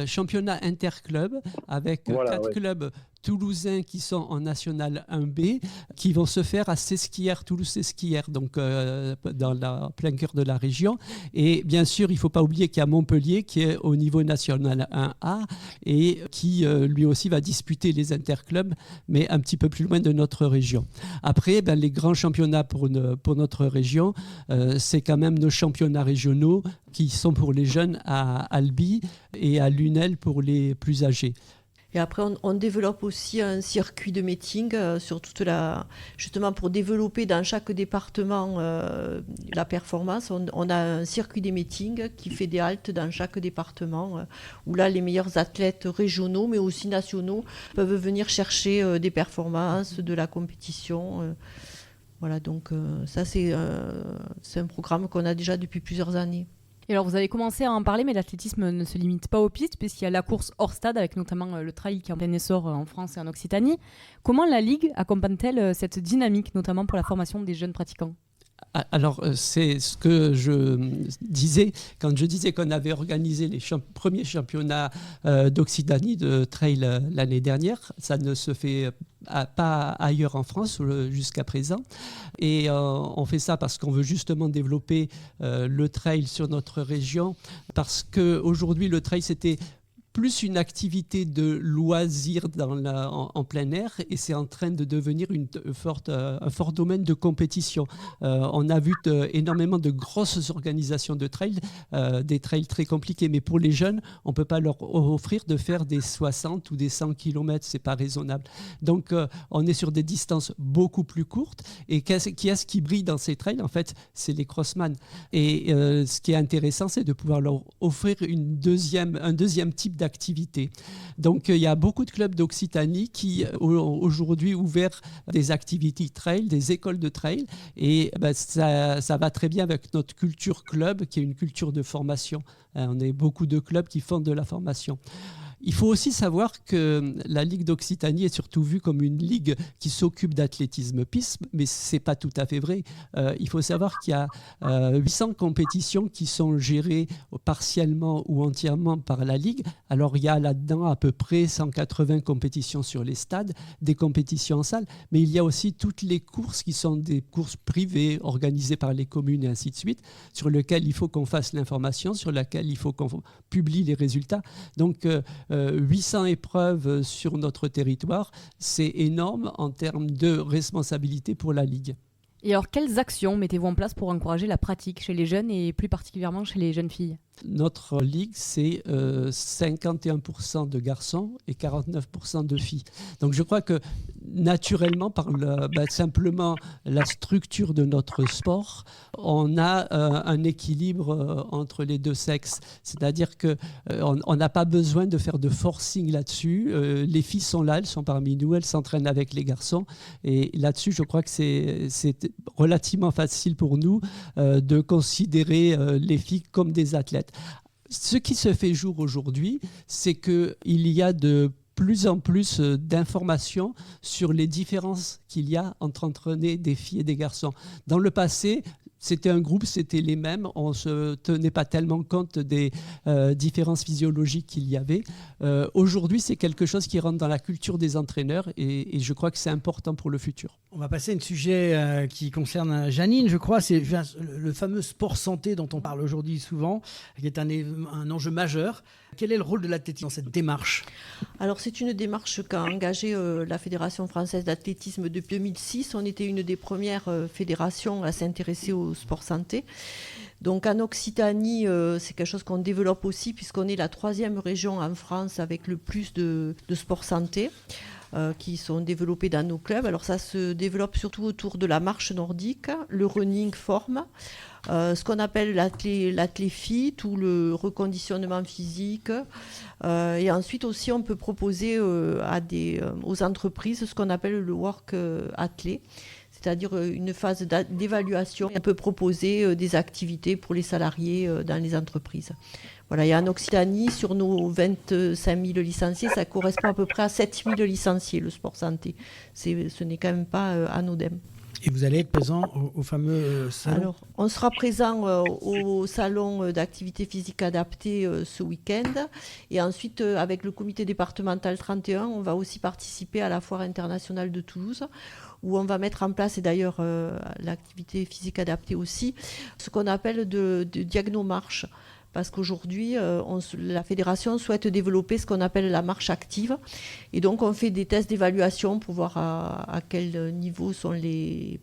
championnats interclubs avec 4 clubs toulousains qui sont en National 1B qui vont se faire à Sesquières, Toulouse-Sesquières, donc dans le plein cœur de la région. Et bien sûr, il ne faut pas oublier qu'il y a Montpellier qui est au niveau National 1A et qui lui aussi va disputer les interclubs, mais un petit peu plus loin de notre région. Après, les grands championnats pour notre région, c'est quand même nos championnats régionaux qui sont pour les jeunes à Albi et à Lunel pour les plus âgés. Et après, on développe aussi un circuit de meeting sur justement pour développer dans chaque département la performance. On a un circuit des meetings qui fait des haltes dans chaque département où là, les meilleurs athlètes régionaux, mais aussi nationaux, peuvent venir chercher des performances, de la compétition. Voilà, donc ça, c'est un programme qu'on a déjà depuis plusieurs années. Et alors vous avez commencé à en parler, mais l'athlétisme ne se limite pas aux pistes, puisqu'il y a la course hors stade, avec notamment le trail qui est en plein essor en France et en Occitanie. Comment la Ligue accompagne-t-elle cette dynamique, notamment pour la formation des jeunes pratiquants ? Alors, c'est ce que je disais quand je disais qu'on avait organisé les premiers championnats d'Occitanie de trail l'année dernière. Ça ne se fait pas ailleurs en France jusqu'à présent. Et on fait ça parce qu'on veut justement développer le trail sur notre région. Parce qu'aujourd'hui, le trail, c'était plus une activité de loisir en plein air, et c'est en train de devenir un fort domaine de compétition. On a vu énormément de grosses organisations de trail, des trails très compliqués, mais pour les jeunes, on ne peut pas leur offrir de faire des 60 ou des 100 km, ce n'est pas raisonnable. Donc on est sur des distances beaucoup plus courtes, et qui est-ce qui brille dans ces trails? En fait, c'est les crossman. Et ce qui est intéressant, c'est de pouvoir leur offrir un deuxième type d'activité. Donc il y a beaucoup de clubs d'Occitanie qui ont aujourd'hui ouvert des activités trail, des écoles de trail, et ça va très bien avec notre culture club qui est une culture de formation. On a beaucoup de clubs qui font de la formation. Il faut aussi savoir que la Ligue d'Occitanie est surtout vue comme une ligue qui s'occupe d'athlétisme piste, mais ce n'est pas tout à fait vrai. Il faut savoir qu'il y a 800 compétitions qui sont gérées partiellement ou entièrement par la Ligue. Alors il y a là-dedans à peu près 180 compétitions sur les stades, des compétitions en salle, mais il y a aussi toutes les courses qui sont des courses privées organisées par les communes et ainsi de suite, sur lesquelles il faut qu'on fasse l'information, sur lesquelles il faut qu'on publie les résultats. Donc 800 épreuves sur notre territoire, c'est énorme en termes de responsabilité pour la Ligue. Et alors, quelles actions mettez-vous en place pour encourager la pratique chez les jeunes et plus particulièrement chez les jeunes filles ? Notre ligue, c'est 51% de garçons et 49% de filles. Donc je crois que naturellement, par simplement la structure de notre sport, on a un équilibre entre les deux sexes. C'est-à-dire qu'on n'a pas besoin de faire de forcing là-dessus. Les filles sont là, elles sont parmi nous, elles s'entraînent avec les garçons. Et là-dessus, je crois que c'est relativement facile pour nous de considérer les filles comme des athlètes. Ce qui se fait jour aujourd'hui, c'est qu'il y a de plus en plus d'informations sur les différences qu'il y a entre entraîner des filles et des garçons. Dans le passé, c'était un groupe, c'était les mêmes. On ne se tenait pas tellement compte des différences physiologiques qu'il y avait. Aujourd'hui, c'est quelque chose qui rentre dans la culture des entraîneurs et je crois que c'est important pour le futur. On va passer à un sujet qui concerne Janine, je crois. C'est le fameux sport santé dont on parle aujourd'hui souvent, qui est un enjeu majeur. Quel est le rôle de l'athlétisme dans cette démarche ? Alors, c'est une démarche qu'a engagée la Fédération française d'athlétisme depuis 2006. On était une des premières fédérations à s'intéresser au sport santé. Donc en Occitanie, c'est quelque chose qu'on développe aussi puisqu'on est la 3e région en France avec le plus de sport santé qui sont développés dans nos clubs. Alors ça se développe surtout autour de la marche nordique, le running forme, ce qu'on appelle l'athléfit, tout le reconditionnement physique. Et ensuite aussi, on peut proposer aux entreprises ce qu'on appelle le work athlé, c'est-à-dire une phase d'évaluation. On peut proposer des activités pour les salariés dans les entreprises. Voilà, et en Occitanie, sur nos 25 000 licenciés, ça correspond à peu près à 7 000 licenciés, le sport santé. Ce n'est quand même pas anodin. Et vous allez être présent au fameux salon ? Alors, on sera présent au salon d'activité physique adaptée ce week-end. Et ensuite, avec le comité départemental 31, on va aussi participer à la foire internationale de Toulouse, où on va mettre en place, et d'ailleurs l'activité physique adaptée aussi, ce qu'on appelle de diagnomarche. Parce qu'aujourd'hui, la fédération souhaite développer ce qu'on appelle la marche active. Et donc, on fait des tests d'évaluation pour voir à quel niveau sont quelle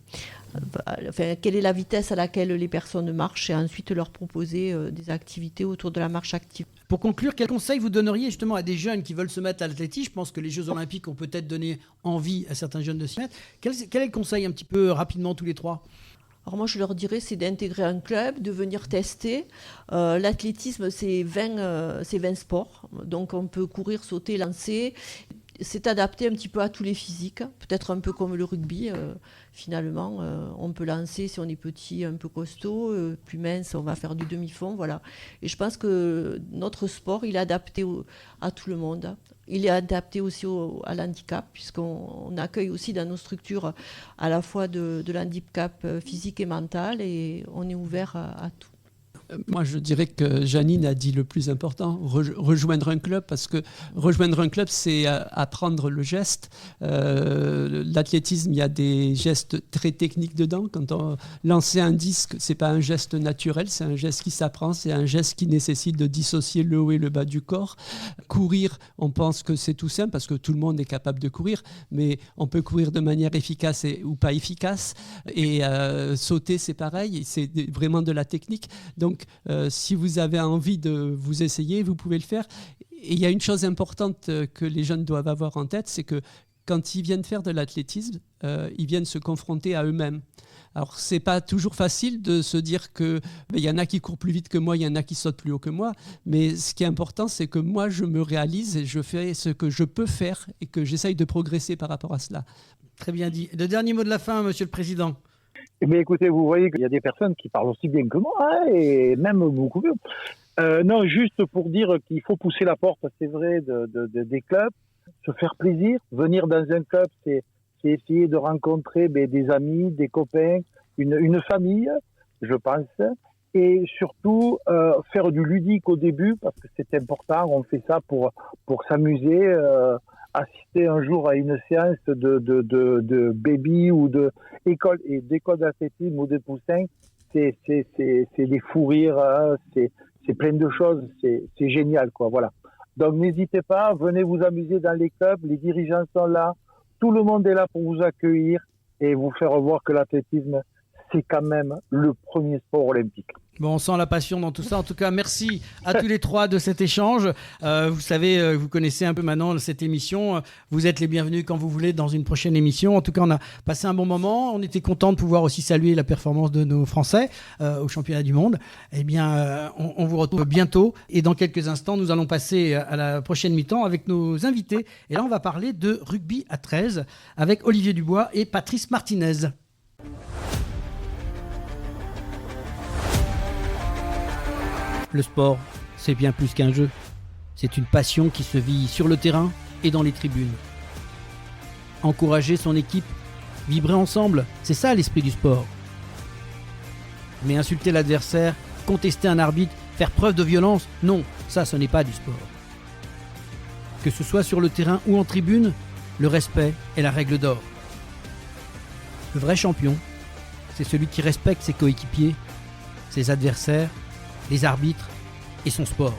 est la vitesse à laquelle les personnes marchent et ensuite leur proposer des activités autour de la marche active. Pour conclure, quel conseil vous donneriez justement à des jeunes qui veulent se mettre à l'athlétisme? Je pense que les Jeux Olympiques ont peut-être donné envie à certains jeunes de s'y mettre. Quel est le conseil un petit peu rapidement tous les trois? Alors moi, je leur dirais, c'est d'intégrer un club, de venir tester. L'athlétisme, c'est 20 sports. Donc on peut courir, sauter, lancer. C'est adapté un petit peu à tous les physiques, peut-être un peu comme le rugby. Finalement, on peut lancer si on est petit, un peu costaud, plus mince, on va faire du demi-fond, voilà. Et je pense que notre sport, il est adapté à tout le monde. Il est adapté aussi à l'handicap, puisqu'on accueille aussi dans nos structures à la fois de l'handicap physique et mental, et on est ouvert à tout. Moi, je dirais que Janine a dit le plus important, rejoindre un club, parce que rejoindre un club, c'est apprendre le geste. L'athlétisme, il y a des gestes très techniques dedans. Quand on lancer un disque, c'est pas un geste naturel, c'est un geste qui s'apprend, c'est un geste qui nécessite de dissocier le haut et le bas du corps. Courir, on pense que c'est tout simple, parce que tout le monde est capable de courir, mais on peut courir de manière efficace ou pas efficace. Et sauter, c'est pareil, c'est vraiment de la technique. Donc, si vous avez envie de vous essayer, vous pouvez le faire. Et il y a une chose importante que les jeunes doivent avoir en tête, c'est que quand ils viennent faire de l'athlétisme, ils viennent se confronter à eux-mêmes. Alors, c'est pas toujours facile de se dire que y en a qui courent plus vite que moi, il y en a qui sautent plus haut que moi. Mais ce qui est important, c'est que moi, je me réalise et je fais ce que je peux faire et que j'essaye de progresser par rapport à cela. Très bien dit. Le dernier mot de la fin, Monsieur le Président. Mais écoutez, vous voyez qu'il y a des personnes qui parlent aussi bien que moi, hein, et même beaucoup mieux. Non, juste pour dire qu'il faut pousser la porte, c'est vrai, des clubs, se faire plaisir. Venir dans un club, c'est essayer de rencontrer des amis, des copains, une famille, je pense. Et surtout, faire du ludique au début, parce que c'est important. On fait ça pour s'amuser. Assister un jour à une séance de baby ou d'école d'athlétisme ou de poussins, c'est des fous rires, hein, c'est plein de choses, c'est génial, quoi, voilà. Donc n'hésitez pas, venez vous amuser dans les clubs, les dirigeants sont là, tout le monde est là pour vous accueillir et vous faire voir que l'athlétisme, c'est quand même le premier sport olympique. Bon, on sent la passion dans tout ça. En tout cas, merci à tous les trois de cet échange. Vous savez, vous connaissez un peu maintenant cette émission. Vous êtes les bienvenus quand vous voulez dans une prochaine émission. En tout cas, on a passé un bon moment. On était content de pouvoir aussi saluer la performance de nos Français au championnat du monde. Eh bien, on vous retrouve bientôt. Et dans quelques instants, nous allons passer à la prochaine mi-temps avec nos invités. Et là, on va parler de rugby à 13 avec Olivier Dubois et Patrice Martinez. Le sport, c'est bien plus qu'un jeu. C'est une passion qui se vit sur le terrain et dans les tribunes. Encourager son équipe, vibrer ensemble, c'est ça l'esprit du sport. Mais insulter l'adversaire, contester un arbitre, faire preuve de violence, non, ça ce n'est pas du sport. Que ce soit sur le terrain ou en tribune, le respect est la règle d'or. Le vrai champion, c'est celui qui respecte ses coéquipiers, ses adversaires, les arbitres et son sport.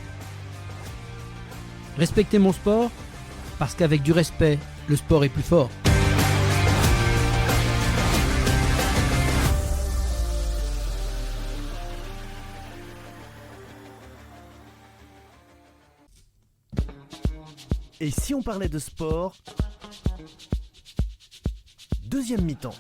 Respectez mon sport, parce qu'avec du respect, le sport est plus fort. Et si on parlait de sport? Deuxième mi-temps.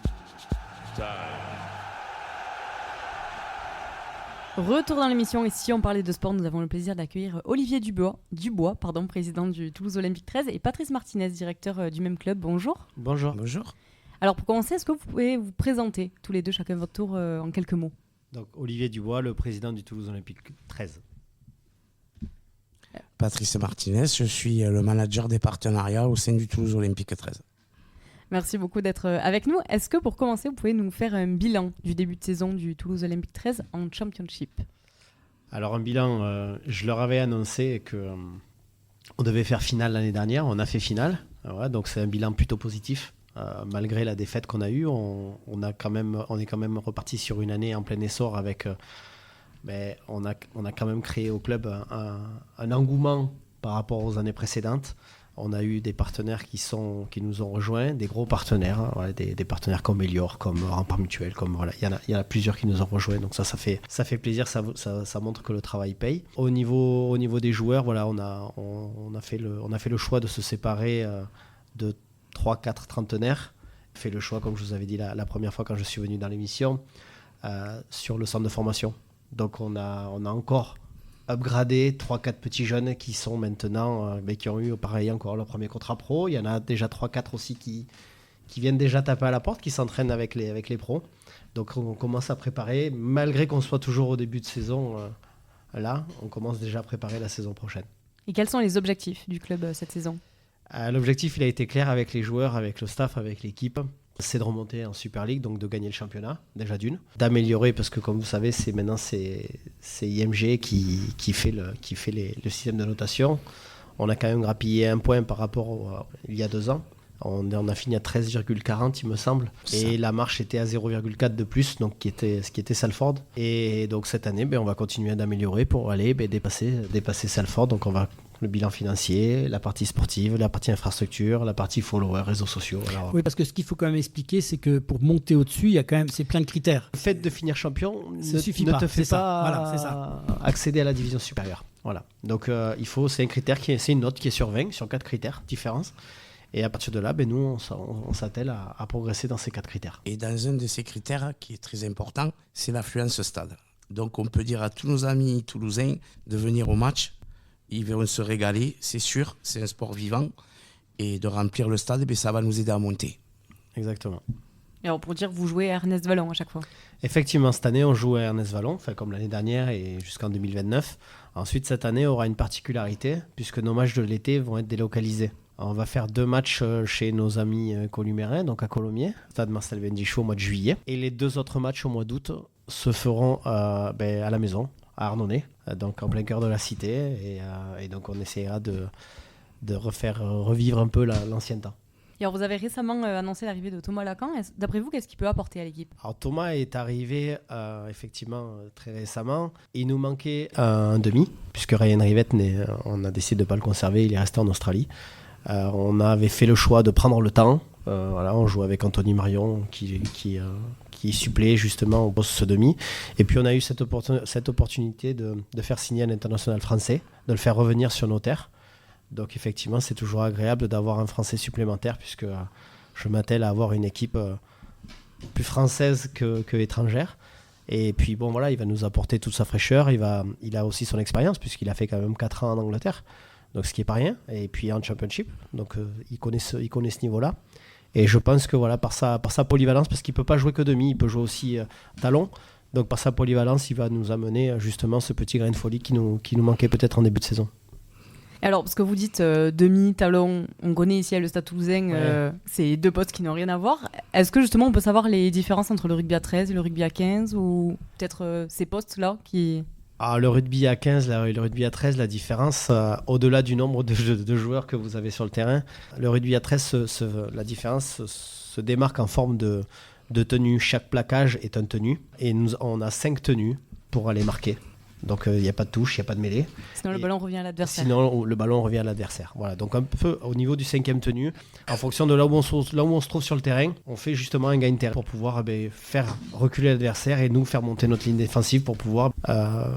Retour dans l'émission, et si on parlait de sport, nous avons le plaisir d'accueillir Olivier Dubois, président du Toulouse Olympique 13, et Patrice Martinez, directeur du même club. Bonjour. Bonjour. Bonjour. Alors pour commencer, est-ce que vous pouvez vous présenter tous les deux, chacun votre tour, en quelques mots? Donc Olivier Dubois, le président du Toulouse Olympique 13. Patrice Martinez, je suis le manager des partenariats au sein du Toulouse Olympique 13. Merci beaucoup d'être avec nous. Est-ce que pour commencer, vous pouvez nous faire un bilan du début de saison du Toulouse Olympique 13 en Championship? Alors un bilan, je leur avais annoncé qu'on devait faire finale l'année dernière, on a fait finale, voilà, donc c'est un bilan plutôt positif. Malgré la défaite qu'on a eue, on est quand même reparti sur une année en plein essor avec... on a quand même créé au club un engouement par rapport aux années précédentes. On a eu des partenaires qui nous ont rejoints, des gros partenaires, hein, voilà, des partenaires comme Elior, comme Rempart Mutuel, comme voilà, il y en a plusieurs qui nous ont rejoints, donc ça fait plaisir, ça montre que le travail paye. Au niveau des joueurs, voilà, on a fait le choix de se séparer de 3-4 trentenaires. On a fait le choix, comme je vous avais dit la première fois quand je suis venu dans l'émission, sur le centre de formation. Donc on a encore upgradé 3-4 petits jeunes qui sont maintenant, qui ont eu pareil encore leur premier contrat pro. Il y en a déjà 3-4 aussi qui viennent déjà taper à la porte, qui s'entraînent avec les pros. Donc on commence à préparer, malgré qu'on soit toujours au début de saison, là, on commence déjà à préparer la saison prochaine. Et quels sont les objectifs du club cette saison ? L'objectif, il a été clair avec les joueurs, avec le staff, avec l'équipe. C'est de remonter en Super League, donc de gagner le championnat, déjà d'une. D'améliorer, parce que comme vous savez, c'est IMG qui fait le système de notation. On a quand même grappillé 1 point par rapport il y a 2 ans. On a fini à 13,40 il me semble. Et la marche était à 0,4 de plus, donc ce qui était Salford. Et donc cette année, on va continuer d'améliorer pour aller dépasser Salford. Donc on va le bilan financier, la partie sportive, la partie infrastructure, la partie follower, réseaux sociaux. Alors, oui, parce que ce qu'il faut quand même expliquer, c'est que pour monter au-dessus, il y a quand même plein de critères. Le fait de finir champion Ça suffit ne pas. te fait C'est pas ça. Voilà, c'est ça. accéder à la division supérieure. Voilà. Donc c'est un critère c'est une note qui est sur 20, sur 4 critères différents. Et à partir de là, nous, on s'attelle à progresser dans ces 4 critères. Et dans un de ces critères qui est très important, c'est l'affluence au stade. Donc on peut dire à tous nos amis toulousains de venir au match. Ils vont se régaler, c'est sûr, c'est un sport vivant. Et de remplir le stade, ça va nous aider à monter. Exactement. Et alors pour dire que vous jouez à Ernest Vallon à chaque fois. Effectivement, cette année, on joue à Ernest Vallon, comme l'année dernière et jusqu'en 2029. Ensuite, cette année aura une particularité, puisque nos matchs de l'été vont être délocalisés. On va faire 2 matchs chez nos amis columériens, donc à Colomiers, stade Marcel Vendichou au mois de juillet. Et les 2 autres matchs au mois d'août se feront à la maison, à Arnonay, donc en plein cœur de la cité. Et donc on essaiera de revivre un peu l'ancien temps. Et alors vous avez récemment annoncé l'arrivée de Thomas Lacan. D'après vous, qu'est-ce qu'il peut apporter à l'équipe ? Alors Thomas est arrivé effectivement très récemment. Il nous manquait un demi, puisque Ryan Rivette, on a décidé de ne pas le conserver, il est resté en Australie. On avait fait le choix de prendre le temps. On joue avec Anthony Marion qui supplée justement au poste demi. Et puis on a eu cette opportunité de faire signer un international français, de le faire revenir sur nos terres. Donc effectivement, c'est toujours agréable d'avoir un Français supplémentaire, puisque je m'attelle à avoir une équipe plus française que étrangère. Et puis il va nous apporter toute sa fraîcheur. Il a aussi son expérience, puisqu'il a fait quand même 4 ans en Angleterre. Donc ce qui n'est pas rien, et puis en Championship, donc il connaît ce niveau-là. Et je pense que par sa polyvalence, parce qu'il ne peut pas jouer que demi, il peut jouer aussi talon, donc par sa polyvalence, il va nous amener justement ce petit grain de folie qui nous manquait peut-être en début de saison. Alors, parce que vous dites demi, talon, on connaît ici à le Stade Toulousain, c'est 2 postes qui n'ont rien à voir. Est-ce que justement on peut savoir les différences entre le rugby à 13 et le rugby à 15, ou peut-être ces postes-là qui... Alors, le rugby à 15 et le rugby à 13, la différence, au-delà du nombre de joueurs que vous avez sur le terrain, le rugby à 13, la différence se démarque en forme de tenue. Chaque plaquage est un tenue, et on a 5 tenues pour aller marquer. Donc il n'y a pas de touche, il n'y a pas de mêlée. Sinon le ballon revient à l'adversaire. Sinon le ballon revient à l'adversaire. Voilà, donc un peu au niveau du 5e tenue, en fonction de là où on se trouve sur le terrain, on fait justement un gain de terrain pour pouvoir faire reculer l'adversaire et nous faire monter notre ligne défensive pour pouvoir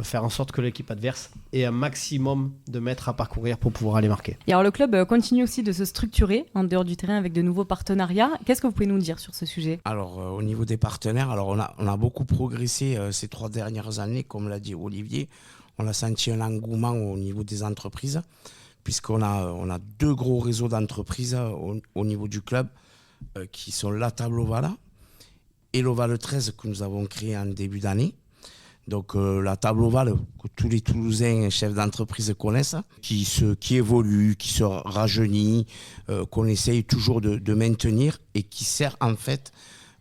faire en sorte que l'équipe adverse ait un maximum de mètres à parcourir pour pouvoir aller marquer. Et alors le club continue aussi de se structurer en dehors du terrain avec de nouveaux partenariats. Qu'est-ce que vous pouvez nous dire sur ce sujet ? Alors au niveau des partenaires, on a beaucoup progressé ces 3 dernières années, comme l'a dit Olivier. On a senti un engouement au niveau des entreprises, puisqu'on a 2 gros réseaux d'entreprises au niveau du club, qui sont la Table Ovale et l'Ovale 13 que nous avons créé en début d'année. Donc la Table Ovale, que tous les Toulousains chefs d'entreprise connaissent, qui évolue, qui se rajeunit, qu'on essaye toujours de maintenir et qui sert en fait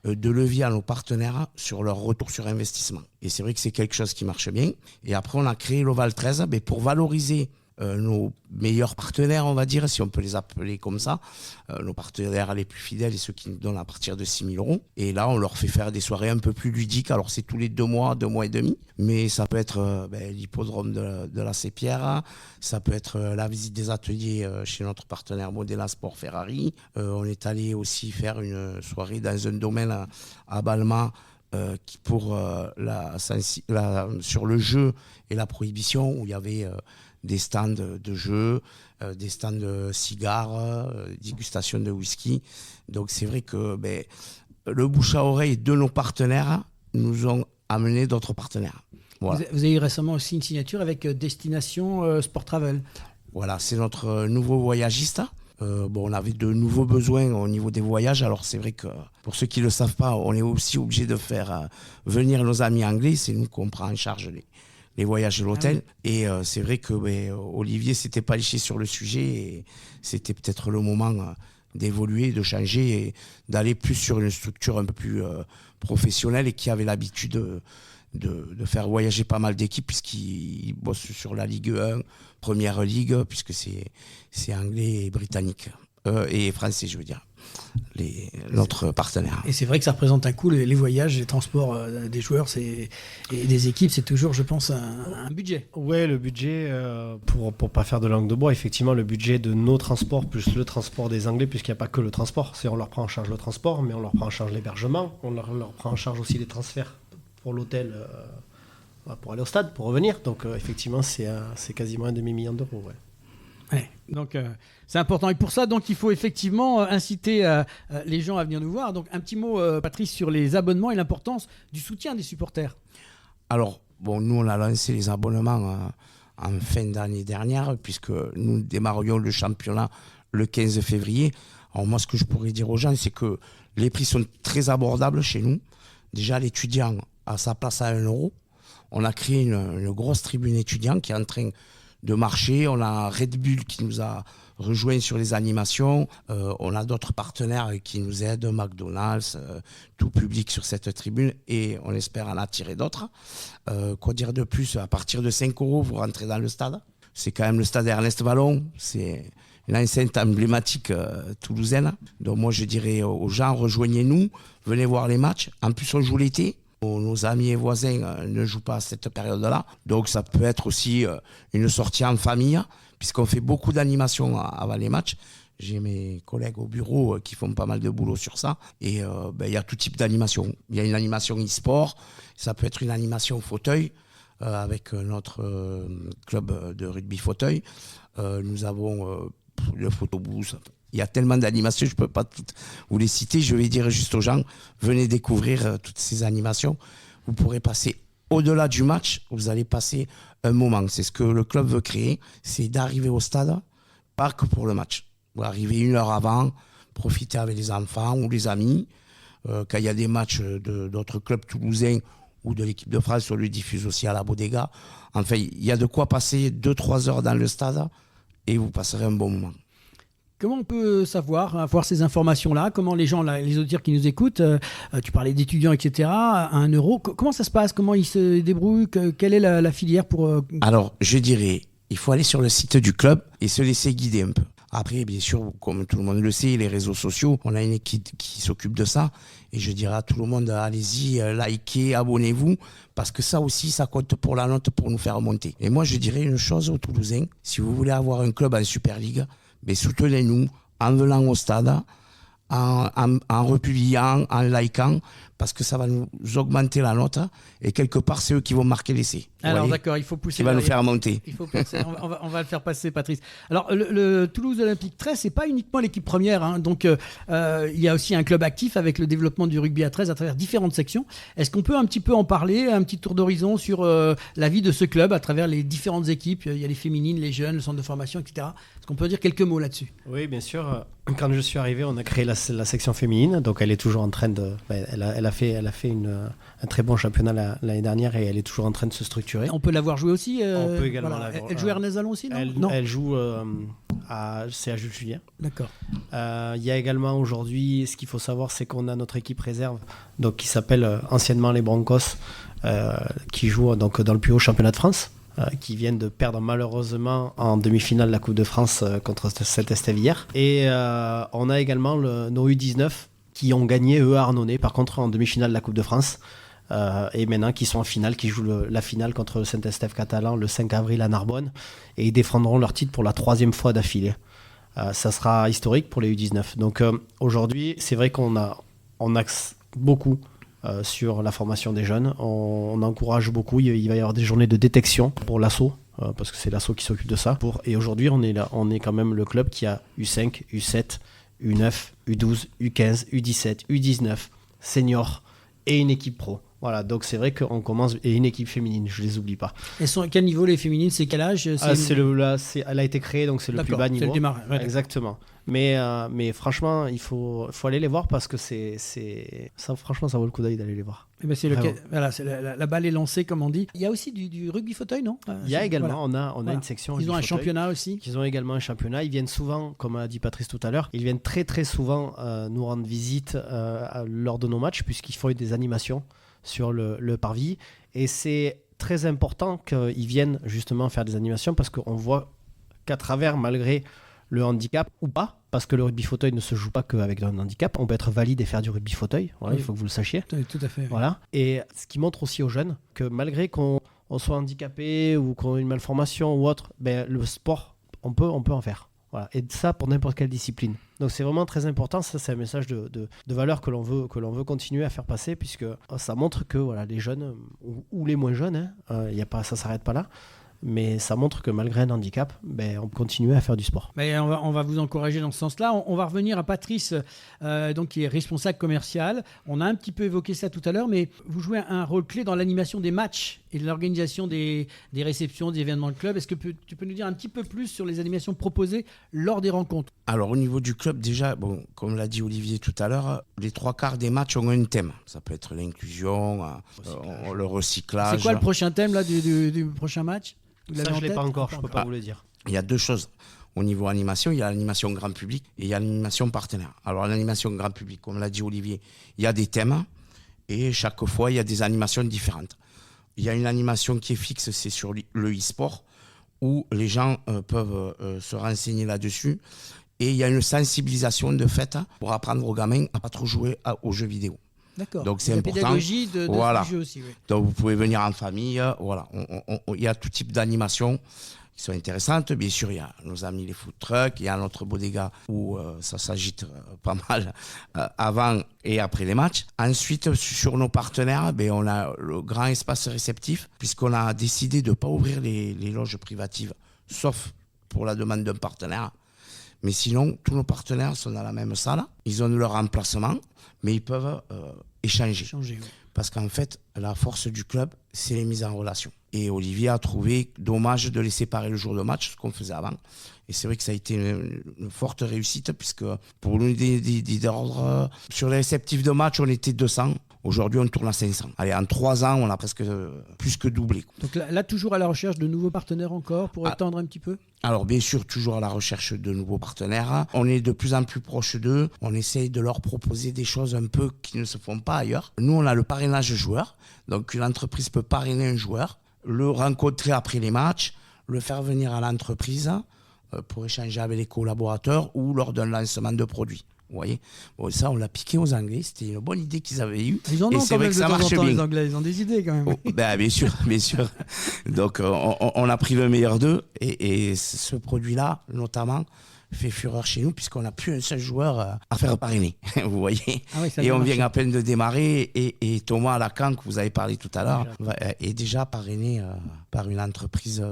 de levier à nos partenaires sur leur retour sur investissement. Et c'est vrai que c'est quelque chose qui marche bien. Et après, on a créé l'Oval 13 pour valoriser nos meilleurs partenaires, on va dire, si on peut les appeler comme ça, nos partenaires les plus fidèles et ceux qui nous donnent à partir de 6 000 €. Et là, on leur fait faire des soirées un peu plus ludiques. Alors, c'est tous les 2 mois et demi, mais ça peut être l'hippodrome de la Sépierre, ça peut être la visite des ateliers chez notre partenaire Modena Sport Ferrari. On est allé aussi faire une soirée dans un domaine à Balma, qui pour sur le jeu et la prohibition, où il y avait des stands de jeux, des stands de cigares, dégustation de whisky. Donc c'est vrai que le bouche à oreille de nos partenaires nous ont amené d'autres partenaires. Voilà. Vous avez eu récemment aussi une signature avec Destination Sport Travel. Voilà, c'est notre nouveau voyagiste. On avait de nouveaux besoins au niveau des voyages. Alors c'est vrai que pour ceux qui ne le savent pas, on est aussi obligé de faire venir nos amis anglais. C'est nous qu'on prend en charge les voyages de l'hôtel. Ah oui. Et c'est vrai que Olivier s'était pas léché sur le sujet. Et c'était peut-être le moment d'évoluer, de changer et d'aller plus sur une structure un peu plus professionnelle et qui avait l'habitude de faire voyager pas mal d'équipes, puisqu'ils bossent sur la Ligue 1, Première Ligue, puisque c'est anglais et britannique, et français, je veux dire, notre partenaire. Et c'est vrai que ça représente un coût, les voyages, les transports des joueurs et des équipes, c'est toujours, je pense, un budget. Ouais, le budget, pour pas faire de langue de bois, effectivement, le budget de nos transports plus le transport des Anglais, puisqu'il n'y a pas que le transport, on leur prend en charge le transport, mais on leur prend en charge l'hébergement, on leur prend en charge aussi les transferts pour l'hôtel, pour aller au stade, pour revenir. Donc effectivement, c'est quasiment 1 demi-million d'euros. Ouais. Ouais, donc c'est important. Et pour ça, donc, il faut effectivement inciter les gens à venir nous voir. Donc un petit mot, Patrice, sur les abonnements et l'importance du soutien des supporters. Alors, nous, on a lancé les abonnements en fin d'année dernière, puisque nous démarrions le championnat le 15 février. Alors moi, ce que je pourrais dire aux gens, c'est que les prix sont très abordables chez nous. Déjà, l'étudiant a sa place à 1 €. On a créé une grosse tribune étudiant qui est en train de marcher. On a Red Bull qui nous a rejoint sur les animations. On a d'autres partenaires qui nous aident, McDonald's, tout public sur cette tribune, et on espère en attirer d'autres. Quoi dire de plus? À partir de 5 €, vous rentrez dans le stade. C'est quand même le stade Ernest Vallon. C'est une enceinte emblématique toulousaine. Donc moi, je dirais aux gens, rejoignez-nous, venez voir les matchs. En plus, on joue l'été. Nos amis et voisins ne jouent pas à cette période-là. Donc ça peut être aussi une sortie en famille, puisqu'on fait beaucoup d'animations avant les matchs. J'ai mes collègues au bureau qui font pas mal de boulot sur ça. Et il y a tout type d'animation. Il y a une animation e-sport, ça peut être une animation fauteuil, avec notre club de rugby fauteuil. Nous avons le photobooth. Il y a tellement d'animations, je ne peux pas toutes vous les citer. Je vais dire juste aux gens, venez découvrir toutes ces animations. Vous pourrez passer au-delà du match, vous allez passer un moment. C'est ce que le club veut créer, c'est d'arriver au stade, pas que pour le match. Vous arrivez 1 heure avant, profiter avec les enfants ou les amis. Quand il y a des matchs d'autres clubs toulousains ou de l'équipe de France, on le diffuse aussi à la Bodega. Enfin, il y a de quoi passer 2-3 heures dans le stade et vous passerez un bon moment. Comment on peut avoir ces informations-là? Comment les gens, les auditeurs qui nous écoutent, tu parlais d'étudiants, etc., à 1 €, comment ça se passe? Comment ils se débrouillent? Quelle est la filière pour... Alors, je dirais, il faut aller sur le site du club et se laisser guider un peu. Après, bien sûr, comme tout le monde le sait, les réseaux sociaux, on a une équipe qui s'occupe de ça. Et je dirais à tout le monde, allez-y, likez, abonnez-vous, parce que ça aussi, ça compte pour la note, pour nous faire monter. Et moi, je dirais une chose aux Toulousains, si vous voulez avoir un club en Super League, soutenez-nous en venant au stade, en republiant, en likant, parce que ça va nous augmenter la note, et quelque part, c'est eux qui vont marquer l'essai. Alors d'accord, il faut pousser. Qui va nous faire monter. Il faut pousser. on va le faire passer, Patrice. Alors le Toulouse Olympique 13, c'est pas uniquement l'équipe première, hein. Donc il y a aussi un club actif avec le développement du rugby à 13 à travers différentes sections. Est-ce qu'on peut un petit peu en parler, un petit tour d'horizon sur la vie de ce club à travers les différentes équipes? Il y a les féminines, les jeunes, le centre de formation, etc. Est-ce qu'on peut dire quelques mots là-dessus? Oui, bien sûr. Quand je suis arrivé, on a créé la section féminine, donc elle est toujours en train de... Elle a fait un très bon championnat l'année dernière et elle est toujours en train de se structurer. On peut l'avoir joué aussi. On peut également voilà. Elle joue à Ernest Vallon aussi, non? Non. Elle joue c'est à Jules Julien. D'accord. Il y a également aujourd'hui, ce qu'il faut savoir, c'est qu'on a notre équipe réserve, donc qui s'appelle anciennement les Broncos, qui joue donc dans le plus haut championnat de France. qui viennent de perdre malheureusement en demi-finale la Coupe de France contre Saint-Estève hier. Et on a également nos U19 qui ont gagné, eux, à Arnonay, par contre, en demi-finale de la Coupe de France. Et maintenant qui sont en finale, qui jouent la finale contre le Saint-Estève catalan le 5 avril à Narbonne. Et ils défendront leur titre pour la 3e fois d'affilée. Ça sera historique pour les U19. Donc aujourd'hui, c'est vrai qu'on axe beaucoup sur la formation des jeunes. On encourage beaucoup. Il va y avoir des journées de détection pour l'ASSO, parce que c'est l'ASSO qui s'occupe de ça. Et aujourd'hui, on est quand même le club qui a U5, U7, U9, U12, U15, U17, U19, senior et une équipe pro. Voilà, donc c'est vrai qu'on commence, et une équipe féminine, je ne les oublie pas. Elles sont à quel niveau les féminines? C'est quel âge? Elle a été créée, donc c'est le plus bas niveau. C'est le démarrage. Ouais, exactement. Mais franchement, il faut aller les voir parce que ça, franchement, ça vaut le coup d'aller les voir. Et ben voilà, la balle est lancée, comme on dit. Il y a aussi du rugby fauteuil, non? Il y a également, voilà. on a une section. Ils ont un championnat aussi. Ils ont également un championnat. Ils viennent souvent, comme a dit Patrice tout à l'heure, ils viennent très très souvent nous rendre visite lors de nos matchs, puisqu'ils font des animations sur le parvis. Et c'est très important qu'ils viennent justement faire des animations parce qu'on voit qu'à travers, malgré le handicap ou pas, parce que le rugby fauteuil ne se joue pas qu'avec un handicap, on peut être valide et faire du rugby fauteuil, voilà, oui. Il faut que vous le sachiez. Tout à fait. Oui. Voilà. Et ce qui montre aussi aux jeunes que malgré qu'on soit handicapé ou qu'on ait une malformation ou autre, le sport, on peut en faire. Voilà. Et ça pour n'importe quelle discipline. Donc c'est vraiment très important, ça c'est un message de valeur que l'on veut continuer à faire passer, puisque ça montre que voilà, les jeunes ou les moins jeunes, ça ne s'arrête pas là, mais ça montre que malgré un handicap, on continue à faire du sport. On va vous encourager dans ce sens-là. On va revenir à Patrice, donc, qui est responsable commercial. On a un petit peu évoqué ça tout à l'heure, mais vous jouez un rôle clé dans l'animation des matchs et de l'organisation des réceptions, des événements de club. Est-ce que tu peux nous dire un petit peu plus sur les animations proposées lors des rencontres? Alors au niveau du club, déjà, comme l'a dit Olivier tout à l'heure, les 3/4 des matchs ont un thème. Ça peut être l'inclusion, le recyclage. C'est quoi le prochain thème là, du prochain match? Ça, je ne l'ai pas encore, je ne peux pas vous le dire. Il y a 2 choses. Au niveau animation, il y a l'animation grand public et il y a l'animation partenaire. Alors l'animation grand public, comme l'a dit Olivier, il y a des thèmes et chaque fois, il y a des animations différentes. Il y a une animation qui est fixe, c'est sur le e-sport, où les gens peuvent se renseigner là-dessus. Et il y a une sensibilisation de fait pour apprendre aux gamins à ne pas trop jouer aux jeux vidéo. D'accord. Donc c'est important. La pédagogie de ce jeu aussi. Oui. Donc vous pouvez venir en famille. Voilà. Il y a tout type d'animations qui sont intéressantes. Bien sûr, il y a nos amis les food trucks. Il y a notre bodega où ça s'agite pas mal avant et après les matchs. Ensuite, sur nos partenaires, on a le grand espace réceptif puisqu'on a décidé de ne pas ouvrir les loges privatives, sauf pour la demande d'un partenaire. Mais sinon, tous nos partenaires sont dans la même salle. Ils ont leur emplacement, mais ils peuvent échanger. Oui. Parce qu'en fait, la force du club, c'est les mises en relation. Et Olivier a trouvé dommage de les séparer le jour de match, ce qu'on faisait avant. Et c'est vrai que ça a été une forte réussite, puisque pour nous, d'ordre, sur les réceptifs de match, on était 200. Aujourd'hui, on tourne à 500. Allez, en 3 ans, on a presque plus que doublé. Donc là, toujours à la recherche de nouveaux partenaires encore pour étendre un petit peu? Alors, bien sûr, toujours à la recherche de nouveaux partenaires. On est de plus en plus proche d'eux. On essaye de leur proposer des choses un peu qui ne se font pas ailleurs. Nous, on a le parrainage joueur. Donc, une entreprise peut parrainer un joueur, le rencontrer après les matchs, le faire venir à l'entreprise pour échanger avec les collaborateurs ou lors d'un lancement de produits. Vous voyez, ça, on l'a piqué aux Anglais. C'était une bonne idée qu'ils avaient eue. Ils en ont quand même de temps en temps, les Anglais. Ils ont des idées quand même. Bien sûr, bien sûr. Donc, on a pris le meilleur d'eux. Et ce produit-là, notamment, fait fureur chez nous puisqu'on n'a plus un seul joueur à faire parrainer. Vous voyez. Ah oui, et on vient à peine de démarrer. Et Thomas Lacan, que vous avez parlé tout à l'heure, est déjà parrainé par une entreprise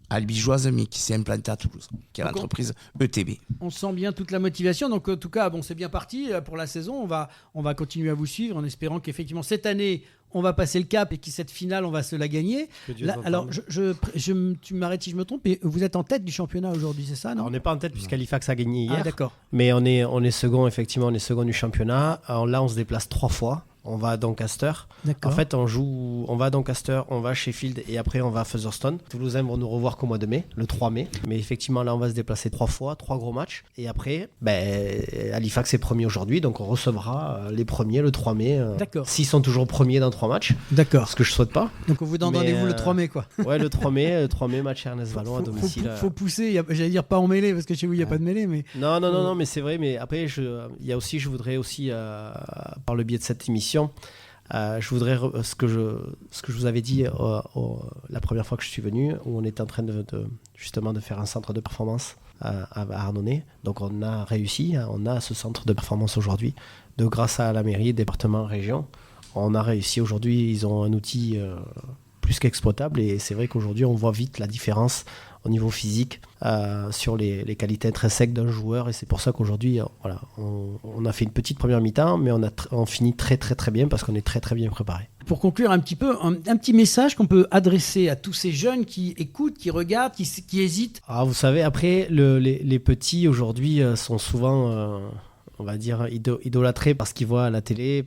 albigeoise, mais qui s'est implantée à Toulouse, qui est l'entreprise ETB. On sent bien toute la motivation. Donc, en tout cas, c'est bien parti pour la saison. On va continuer à vous suivre en espérant qu'effectivement, cette année, on va passer le cap et que cette finale, on va se la gagner. Là, alors, tu m'arrêtes si je me trompe, mais vous êtes en tête du championnat aujourd'hui, c'est ça, non? Alors, on n'est pas en tête puisqu'Halifax a gagné hier. Ah, d'accord. Mais on est second, effectivement, on est second du championnat. Alors là, on se déplace 3 fois. On va à Doncaster. D'accord. En fait, on va à Doncaster, on va à Sheffield et après on va à Featherstone. Toulousains vont nous revoir qu'au mois de mai, le 3 mai. Mais effectivement, là, on va se déplacer 3 fois, 3 gros matchs. Et après, Halifax est premier aujourd'hui, donc on recevra les premiers le 3 mai. D'accord. S'ils sont toujours premiers dans 3 matchs, D'accord. ce que je souhaite pas. Donc on vous donne Mais, rendez-vous le 3 mai, quoi. Ouais, le 3 mai, match à Ernest Vallon à domicile. Faut pousser, j'allais dire pas en mêlée, parce que chez vous, il n'y a pas de mêlée, mais... Non, mais c'est vrai. Mais après, je voudrais aussi, par le biais de cette émission, je voudrais ce que je vous avais dit la première fois que je suis venu, où on était en train justement de faire un centre de performance à Arnonay. Donc on a réussi, on a ce centre de performance aujourd'hui, grâce à la mairie, département, région. On a réussi aujourd'hui, ils ont un outil plus qu'exploitable, et c'est vrai qu'aujourd'hui on voit vite la différence au niveau physique sur les qualités intrinsèques d'un joueur, et c'est pour ça qu'aujourd'hui on a fait une petite première mi-temps, mais on finit très très très bien parce qu'on est très très bien préparé. Pour conclure un petit peu, un petit message qu'on peut adresser à tous ces jeunes qui écoutent, qui regardent, qui hésitent. Vous savez, après les petits aujourd'hui sont souvent on va dire idolâtrés parce qu'ils voient à la télé,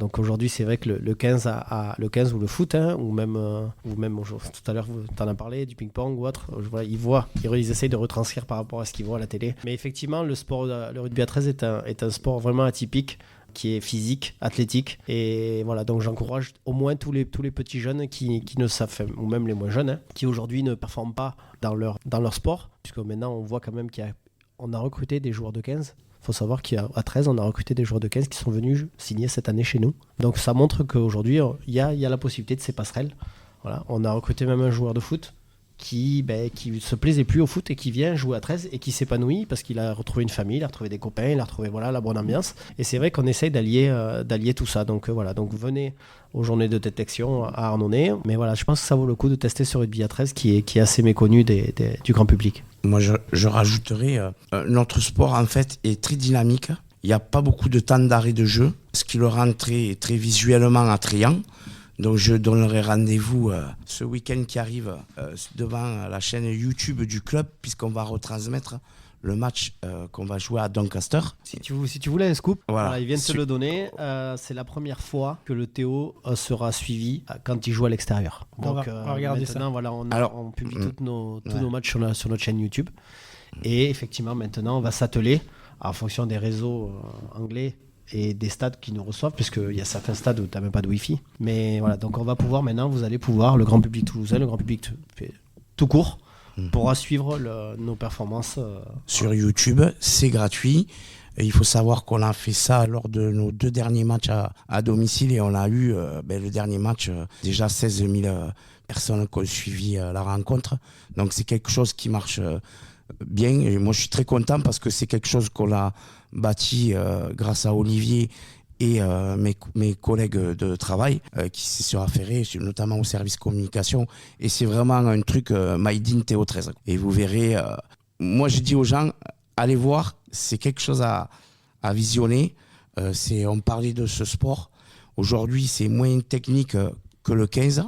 donc aujourd'hui c'est vrai que le 15 le 15 ou le foot, ou même tout à l'heure tu en as parlé du ping-pong ou autre, ils essayent de retranscrire par rapport à ce qu'ils voient à la télé. Mais effectivement le rugby à 13 est un sport vraiment atypique, qui est physique, athlétique, et voilà, donc j'encourage au moins tous les petits jeunes qui ne savent, ou même les moins jeunes, qui aujourd'hui ne performent pas dans leur sport, puisque maintenant on voit quand même qu'on a recruté des joueurs de 15. Il faut savoir qu'à 13, on a recruté des joueurs de 15 qui sont venus signer cette année chez nous. Donc ça montre qu'aujourd'hui, il y a la possibilité de ces passerelles. Voilà. On a recruté même un joueur de foot qui se plaisait plus au foot et qui vient jouer à 13 et qui s'épanouit parce qu'il a retrouvé une famille, il a retrouvé des copains, il a retrouvé la bonne ambiance. Et c'est vrai qu'on essaye d'allier tout ça. Donc donc venez aux journées de détection à Arnonay. Mais voilà, je pense que ça vaut le coup de tester ce rugby à 13 qui est assez méconnu du grand public. Moi, je rajouterais, notre sport, en fait, est très dynamique. Il n'y a pas beaucoup de temps d'arrêt de jeu, ce qui le rend très, très visuellement attrayant. Donc, je donnerai rendez-vous ce week-end qui arrive devant la chaîne YouTube du club, puisqu'on va retransmettre le match qu'on va jouer à Doncaster. Si tu voulais un scoop, voilà. Ils viennent te le donner. C'est la première fois que le Théo sera suivi quand il joue à l'extérieur. Donc on va regarder ça. Voilà, on publie tous nos matchs sur notre chaîne YouTube. Et effectivement, maintenant, on va s'atteler en fonction des réseaux anglais et des stades qui nous reçoivent, puisqu'il y a certains stades où tu n'as même pas de Wi-Fi. Mais voilà, donc vous allez pouvoir, le grand public toulousain, le grand public tout court, pourra suivre nos performances. Sur YouTube, c'est gratuit. Et il faut savoir qu'on a fait ça lors de nos 2 derniers matchs à domicile, et on a eu le dernier match, déjà 16 000 personnes qui ont suivi la rencontre. Donc c'est quelque chose qui marche bien. Et moi je suis très content parce que c'est quelque chose qu'on a bâti grâce à Olivier et mes collègues de travail qui s'y sont affairés, notamment au service communication. Et c'est vraiment un truc made in Théo 13. Et vous verrez, moi je dis aux gens, allez voir, c'est quelque chose à visionner. On parlait de ce sport. Aujourd'hui, c'est moins technique que le 15.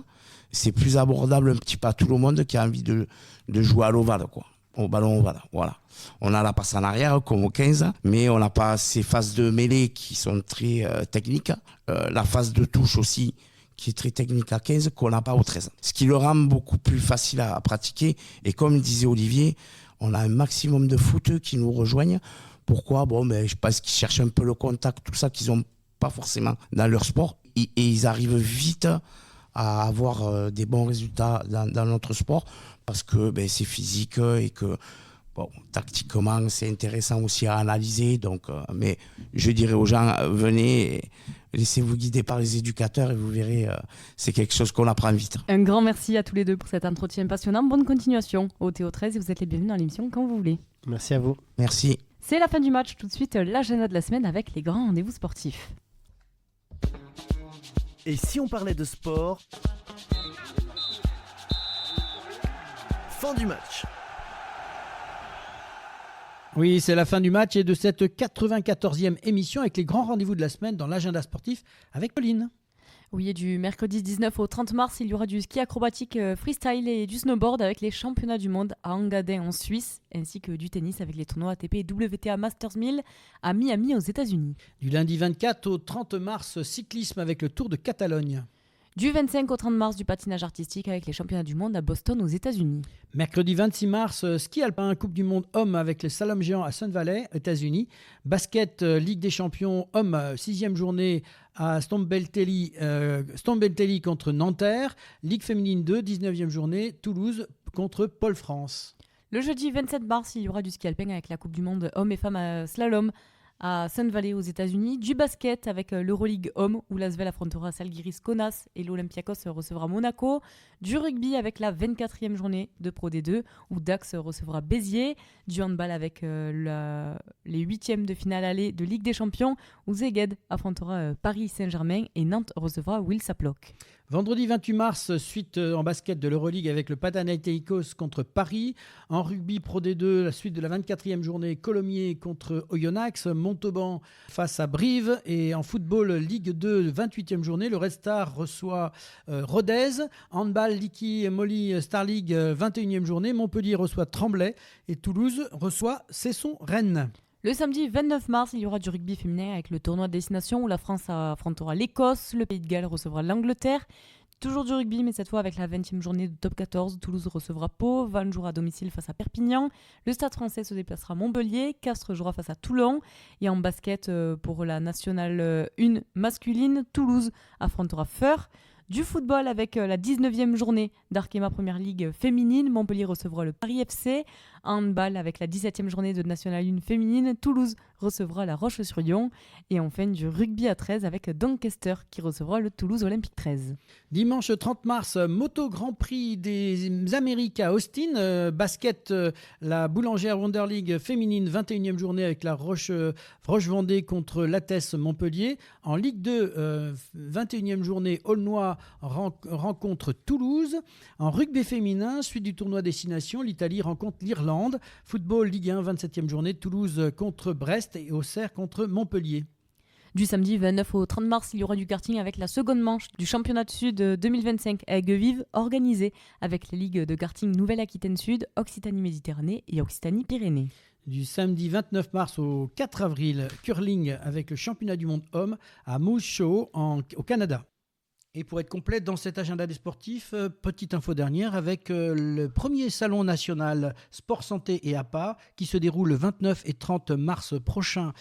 C'est plus abordable un petit peu à tout le monde qui a envie de jouer à l'ovale, quoi. Au ballon ovale, voilà. On a la passe en arrière comme au 15, mais on n'a pas ces phases de mêlée qui sont très techniques. La phase de touche aussi qui est très technique à 15 qu'on n'a pas au 13. Ce qui le rend beaucoup plus facile à pratiquer. Et comme disait Olivier, on a un maximum de footeux qui nous rejoignent. Pourquoi ? Je pense qu'ils cherchent un peu le contact, tout ça qu'ils n'ont pas forcément dans leur sport. Et ils arrivent vite à avoir des bons résultats dans notre sport parce que c'est physique et que tactiquement c'est intéressant aussi à analyser. Donc, mais je dirais aux gens, venez et laissez-vous guider par les éducateurs et vous verrez, c'est quelque chose qu'on apprend vite. Un grand merci à tous les deux pour cet entretien passionnant. Bonne continuation au Théo 13 et vous êtes les bienvenus dans l'émission quand vous voulez. Merci à vous. Merci. C'est la fin du match. Tout de suite, l'agenda de la semaine avec les grands rendez-vous sportifs. Et si on parlait de sport ? Fin du match. Oui, c'est la fin du match et de cette 94e émission avec les grands rendez-vous de la semaine dans l'agenda sportif avec Pauline. Oui, et du mercredi 19 au 30 mars, il y aura du ski acrobatique freestyle et du snowboard avec les championnats du monde à Engadin en Suisse, ainsi que du tennis avec les tournois ATP et WTA Masters 1000 à Miami aux États-Unis. Du lundi 24 au 30 mars, cyclisme avec le Tour de Catalogne. Du 25 au 30 mars, du patinage artistique avec les championnats du monde à Boston aux États-Unis. Mercredi 26 mars, ski alpin, Coupe du Monde homme avec le slalom géant à Sun Valley, États-Unis. Basket, Ligue des champions homme, 6e journée à Stonebeltelly contre Nanterre. Ligue féminine 2, 19e journée, Toulouse contre Pôle France. Le jeudi 27 mars, il y aura du ski alpin avec la Coupe du Monde hommes et femmes à slalom à Sun Valley aux États-Unis, du basket avec l'Euroleague Homme où l'Asvel affrontera Žalgiris Kaunas et l'Olympiakos recevra Monaco, du rugby avec la 24e journée de Pro D2 où Dax recevra Béziers, du handball avec les 8e de finale aller de Ligue des Champions où Szeged affrontera Paris Saint-Germain et Nantes recevra Wilsaplok. Vendredi 28 mars, suite en basket de l'Euroleague avec le Panathinaikos contre Paris. En rugby Pro D2, la suite de la 24e journée, Colomiers contre Oyonnax, Montauban face à Brive. Et en football Ligue 2, 28e journée, le Red Star reçoit Rodez. Handball Licky Molly Star League, 21e journée, Montpellier reçoit Tremblay et Toulouse reçoit Cesson-Rennes. Le samedi 29 mars, il y aura du rugby féminin avec le tournoi de destination où la France affrontera l'Écosse, le Pays de Galles recevra l'Angleterre. Toujours du rugby, mais cette fois avec la 20e journée de top 14. Toulouse recevra Pau, Vannes jouera à domicile face à Perpignan. Le Stade français se déplacera à Montpellier, Castres jouera face à Toulon. Et en basket, pour la nationale 1 masculine, Toulouse affrontera Feur. Du football avec la 19e journée d'Arkema Première Ligue féminine, Montpellier recevra le Paris FC. Handball avec la 17e journée de National 1 féminine, Toulouse recevra la Roche-sur-Yon. Et enfin du rugby à 13 avec Doncaster qui recevra le Toulouse Olympique 13. Dimanche 30 mars, Moto Grand Prix des Amériques à Austin. Basket, la Boulangère Wonder League féminine, 21e journée avec la Roche-Vendée contre l'Athès Montpellier. En Ligue 2, 21e journée, Aulnois rencontre Toulouse. En rugby féminin, suite du tournoi destination, l'Italie rencontre l'Irlande. Football Ligue 1, 27e journée, Toulouse contre Brest et Auxerre contre Montpellier. Du samedi 29 au 30 mars, il y aura du karting avec la seconde manche du championnat de Sud 2025 à Aigues-Vives, organisé avec les ligues de karting Nouvelle-Aquitaine Sud, Occitanie-Méditerranée et Occitanie-Pyrénées. Du samedi 29 mars au 4 avril, curling avec le championnat du monde homme à Moose Jaw au Canada. Et pour être complète dans cet agenda des sportifs, petite info dernière avec le premier salon national Sport Santé et APA qui se déroule le 29 et 30 mars prochain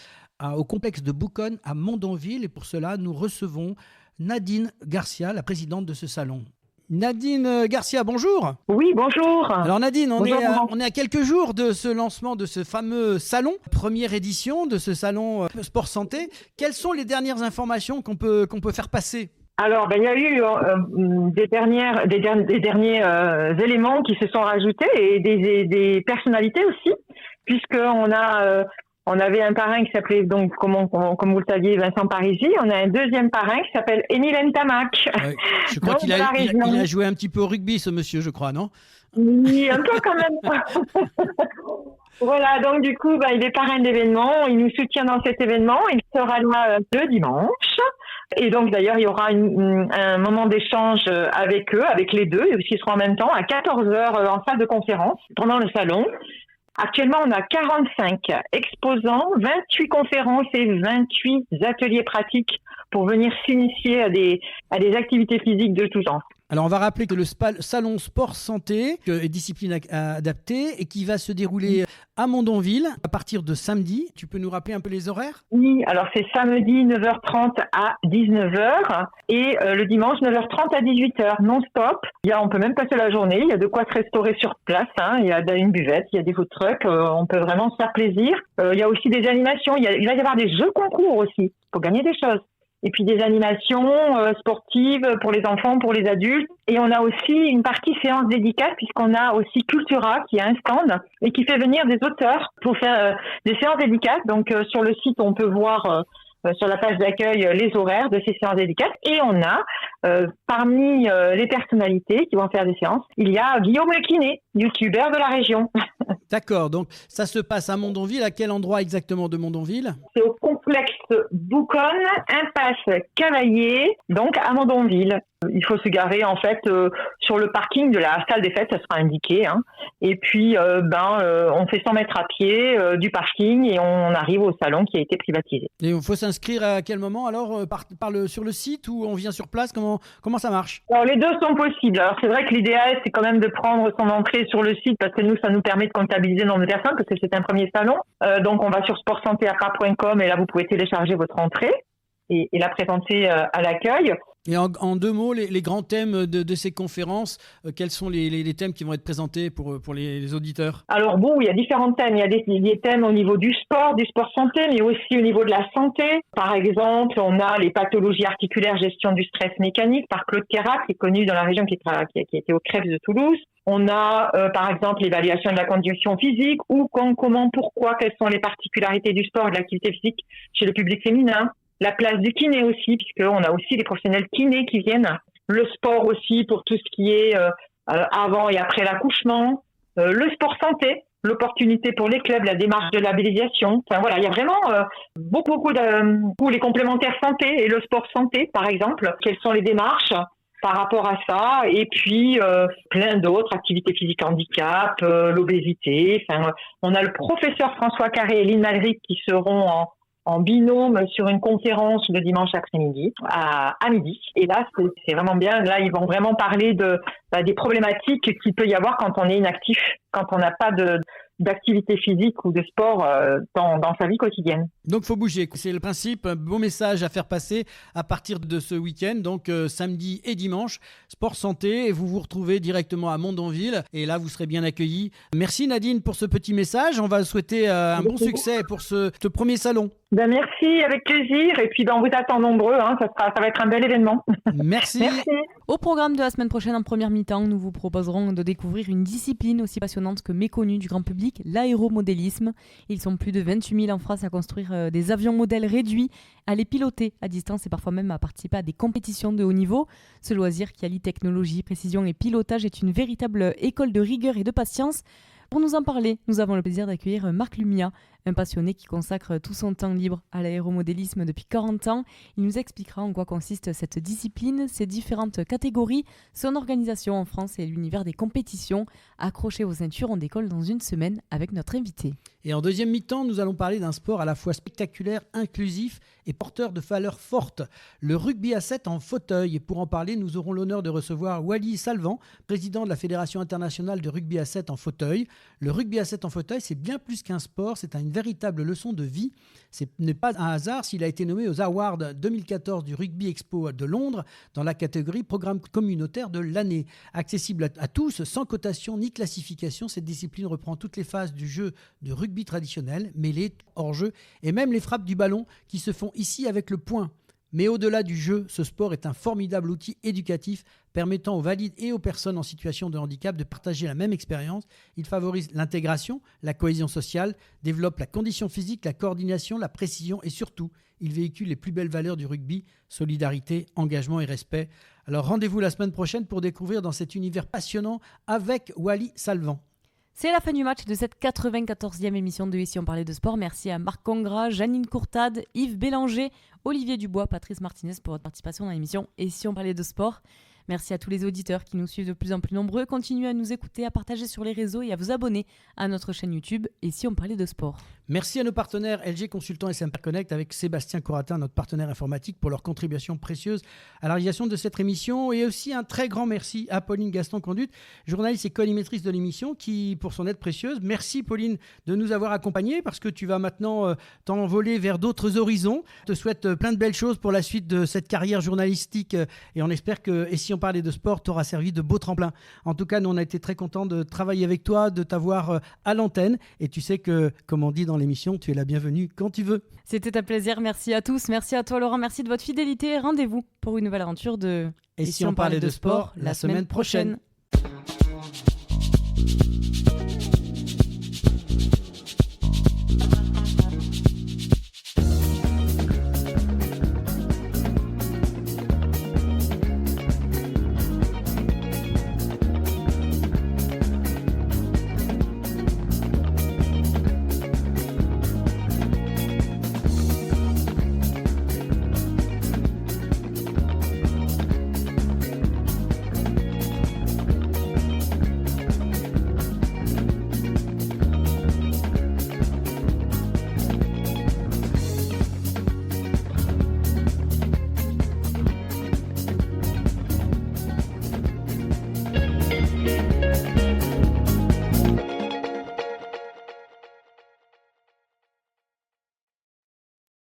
au complexe de Bouconne à Mondonville. Et pour cela, nous recevons Nadine Garcia, la présidente de ce salon. Nadine Garcia, bonjour. Oui, bonjour. Alors Nadine, on Bonjour. est à quelques jours de ce lancement de ce fameux salon, première édition de ce salon Sport Santé. Quelles sont les dernières informations qu'on peut faire passer ? Alors, il y a eu des derniers éléments qui se sont rajoutés et des personnalités aussi, puisqu'on avait un parrain qui s'appelait donc comme vous le saviez Vincent Parisi. On a un deuxième parrain qui s'appelle Émile Ntamak. Ouais, je crois qu'il a joué un petit peu au rugby, ce monsieur, je crois, non ? Oui, un peu quand même. Voilà, donc du coup, il est parrain d'événement, il nous soutient dans cet événement, il sera là le dimanche. Et donc d'ailleurs, il y aura un moment d'échange avec eux, avec les deux, qui seront en même temps à 14h en salle de conférence pendant le salon. Actuellement, on a 45 exposants, 28 conférences et 28 ateliers pratiques pour venir s'initier à des activités physiques de tous genres. Alors, on va rappeler que le salon Sport Santé est discipline adaptée et qui va se dérouler à Mondonville à partir de samedi. Tu peux nous rappeler un peu les horaires ? Oui, alors c'est samedi 9h30 à 19h et le dimanche 9h30 à 18h, non-stop. On peut même passer la journée, il y a de quoi se restaurer sur place, il y a une buvette, il y a des food trucks, on peut vraiment se faire plaisir. Il y a aussi des animations, il va y avoir des jeux concours aussi pour gagner des choses. Et puis des animations sportives pour les enfants, pour les adultes. Et on a aussi une partie séance dédicace puisqu'on a aussi Cultura qui a un stand et qui fait venir des auteurs pour faire des séances dédicaces. Donc sur le site, on peut voir sur la page d'accueil les horaires de ces séances dédicaces. Et on a parmi les personnalités qui vont faire des séances, il y a Guillaume Le Kiné, youtubeur de la région. D'accord, donc ça se passe à Mondonville. À quel endroit exactement de Mondonville? C'est au complexe Bouconne, impasse Cavaillé, donc à Mondonville. Il faut se garer en fait sur le parking de la salle des fêtes, ça sera indiqué. Et puis on fait 100 mètres à pied du parking et on arrive au salon qui a été privatisé. Et il faut s'inscrire à quel moment alors sur le site ou on vient sur place? Comment ça marche? Alors les deux sont possibles. Alors c'est vrai que l'idéal c'est quand même de prendre son entrée sur le site parce que nous ça nous permet de comptabiliser le nombre de personnes parce que c'est un premier salon. Donc on va sur sportsantéapa.com et là vous pouvez télécharger votre entrée et la présenter à l'accueil. Et en deux mots, les grands thèmes de ces conférences, quels sont les thèmes qui vont être présentés pour les auditeurs? Alors il y a différents thèmes. Il y a des thèmes au niveau du sport santé, mais aussi au niveau de la santé. Par exemple, on a les pathologies articulaires, gestion du stress mécanique par Claude Kérat, qui est connu dans la région, qui était au CREPS de Toulouse. On a par exemple l'évaluation de la condition physique ou comment, pourquoi, quelles sont les particularités du sport et de l'activité physique chez le public féminin. La place du kiné aussi, puisqu'on a aussi des professionnels kinés qui viennent. Le sport aussi pour tout ce qui est avant et après l'accouchement. Le sport santé, l'opportunité pour les clubs, la démarche de labellisation. Enfin voilà, il y a vraiment beaucoup de les complémentaires santé et le sport santé, par exemple. Quelles sont les démarches par rapport à ça? Et puis plein d'autres, activités physiques handicap, l'obésité. Enfin, on a le professeur François Carré et Lynn Malric qui seront en binôme sur une conférence le dimanche après-midi à midi. Et là, c'est vraiment bien. Là, ils vont vraiment parler des problématiques qu'il peut y avoir quand on est inactif, quand on n'a pas d'activité physique ou de sport dans sa vie quotidienne. Donc, il faut bouger. C'est le principe. Un beau message à faire passer à partir de ce week-end. Donc, samedi et dimanche, sport santé. Et vous vous retrouvez directement à Mondonville. Et là, vous serez bien accueillis. Merci Nadine pour ce petit message. On va souhaiter un bon succès pour ce premier salon. Merci, avec plaisir. Et puis, on vous attend nombreux. Ça va être un bel événement. Merci. Au programme de la semaine prochaine, en première mi-temps, nous vous proposerons de découvrir une discipline aussi passionnante que méconnue du grand public, l'aéromodélisme. Ils sont plus de 28 000 en France à construire des avions modèles réduits, à les piloter à distance et parfois même à participer à des compétitions de haut niveau. Ce loisir qui allie technologie, précision et pilotage est une véritable école de rigueur et de patience. Pour nous en parler, nous avons le plaisir d'accueillir Marc Lumia, un passionné qui consacre tout son temps libre à l'aéromodélisme depuis 40 ans. Il nous expliquera en quoi consiste cette discipline, ses différentes catégories, son organisation en France et l'univers des compétitions. Accrochez vos ceintures, on décolle dans une semaine avec notre invité. Et en deuxième mi-temps, nous allons parler d'un sport à la fois spectaculaire, inclusif et porteur de valeurs fortes, le rugby à 7 en fauteuil. Et pour en parler, nous aurons l'honneur de recevoir Wally Salvan, président de la Fédération internationale de rugby à 7 en fauteuil. Le rugby à 7 en fauteuil, c'est bien plus qu'un sport, c'est une véritable leçon de vie. Ce n'est pas un hasard s'il a été nommé aux Awards 2014 du Rugby Expo de Londres dans la catégorie programme communautaire de l'année. Accessible à tous, sans cotation ni classification, cette discipline reprend toutes les phases du jeu de rugby traditionnel, mêlée, hors-jeu et même les frappes du ballon qui se font ici avec le poing. Mais au-delà du jeu, ce sport est un formidable outil éducatif permettant aux valides et aux personnes en situation de handicap de partager la même expérience. Il favorise l'intégration, la cohésion sociale, développe la condition physique, la coordination, la précision et surtout, il véhicule les plus belles valeurs du rugby, solidarité, engagement et respect. Alors rendez-vous la semaine prochaine pour découvrir dans cet univers passionnant avec Wally Salvan. C'est la fin du match de cette 94e émission de Ici on parlait de sport. Merci à Marc Congrat, Janine Courtade, Yves Bélanger, Olivier Dubois, Patrice Martinez pour votre participation dans l'émission Ici on parlait de sport. Merci à tous les auditeurs qui nous suivent de plus en plus nombreux. Continuez à nous écouter, à partager sur les réseaux et à vous abonner à notre chaîne YouTube Ici on parlait de sport. Merci à nos partenaires LG Consultants et Semperconnect avec Sébastien Coratin, notre partenaire informatique, pour leur contribution précieuse à la réalisation de cette émission. Et aussi un très grand merci à Pauline Gaston-Conduite, journaliste et co-animatrice de l'émission, pour son aide précieuse. Merci Pauline de nous avoir accompagnés parce que tu vas maintenant t'envoler vers d'autres horizons. Je te souhaite plein de belles choses pour la suite de cette carrière journalistique et on espère que Et si on parlait de sport t'aura servi de beau tremplin. En tout cas, nous on a été très contents de travailler avec toi, de t'avoir à l'antenne et tu sais que, comme on dit dans l'émission, tu es la bienvenue quand tu veux. C'était un plaisir, merci à tous, merci à toi Laurent, merci de votre fidélité. Rendez-vous pour une nouvelle aventure de Et si on parlait de sport la semaine prochaine.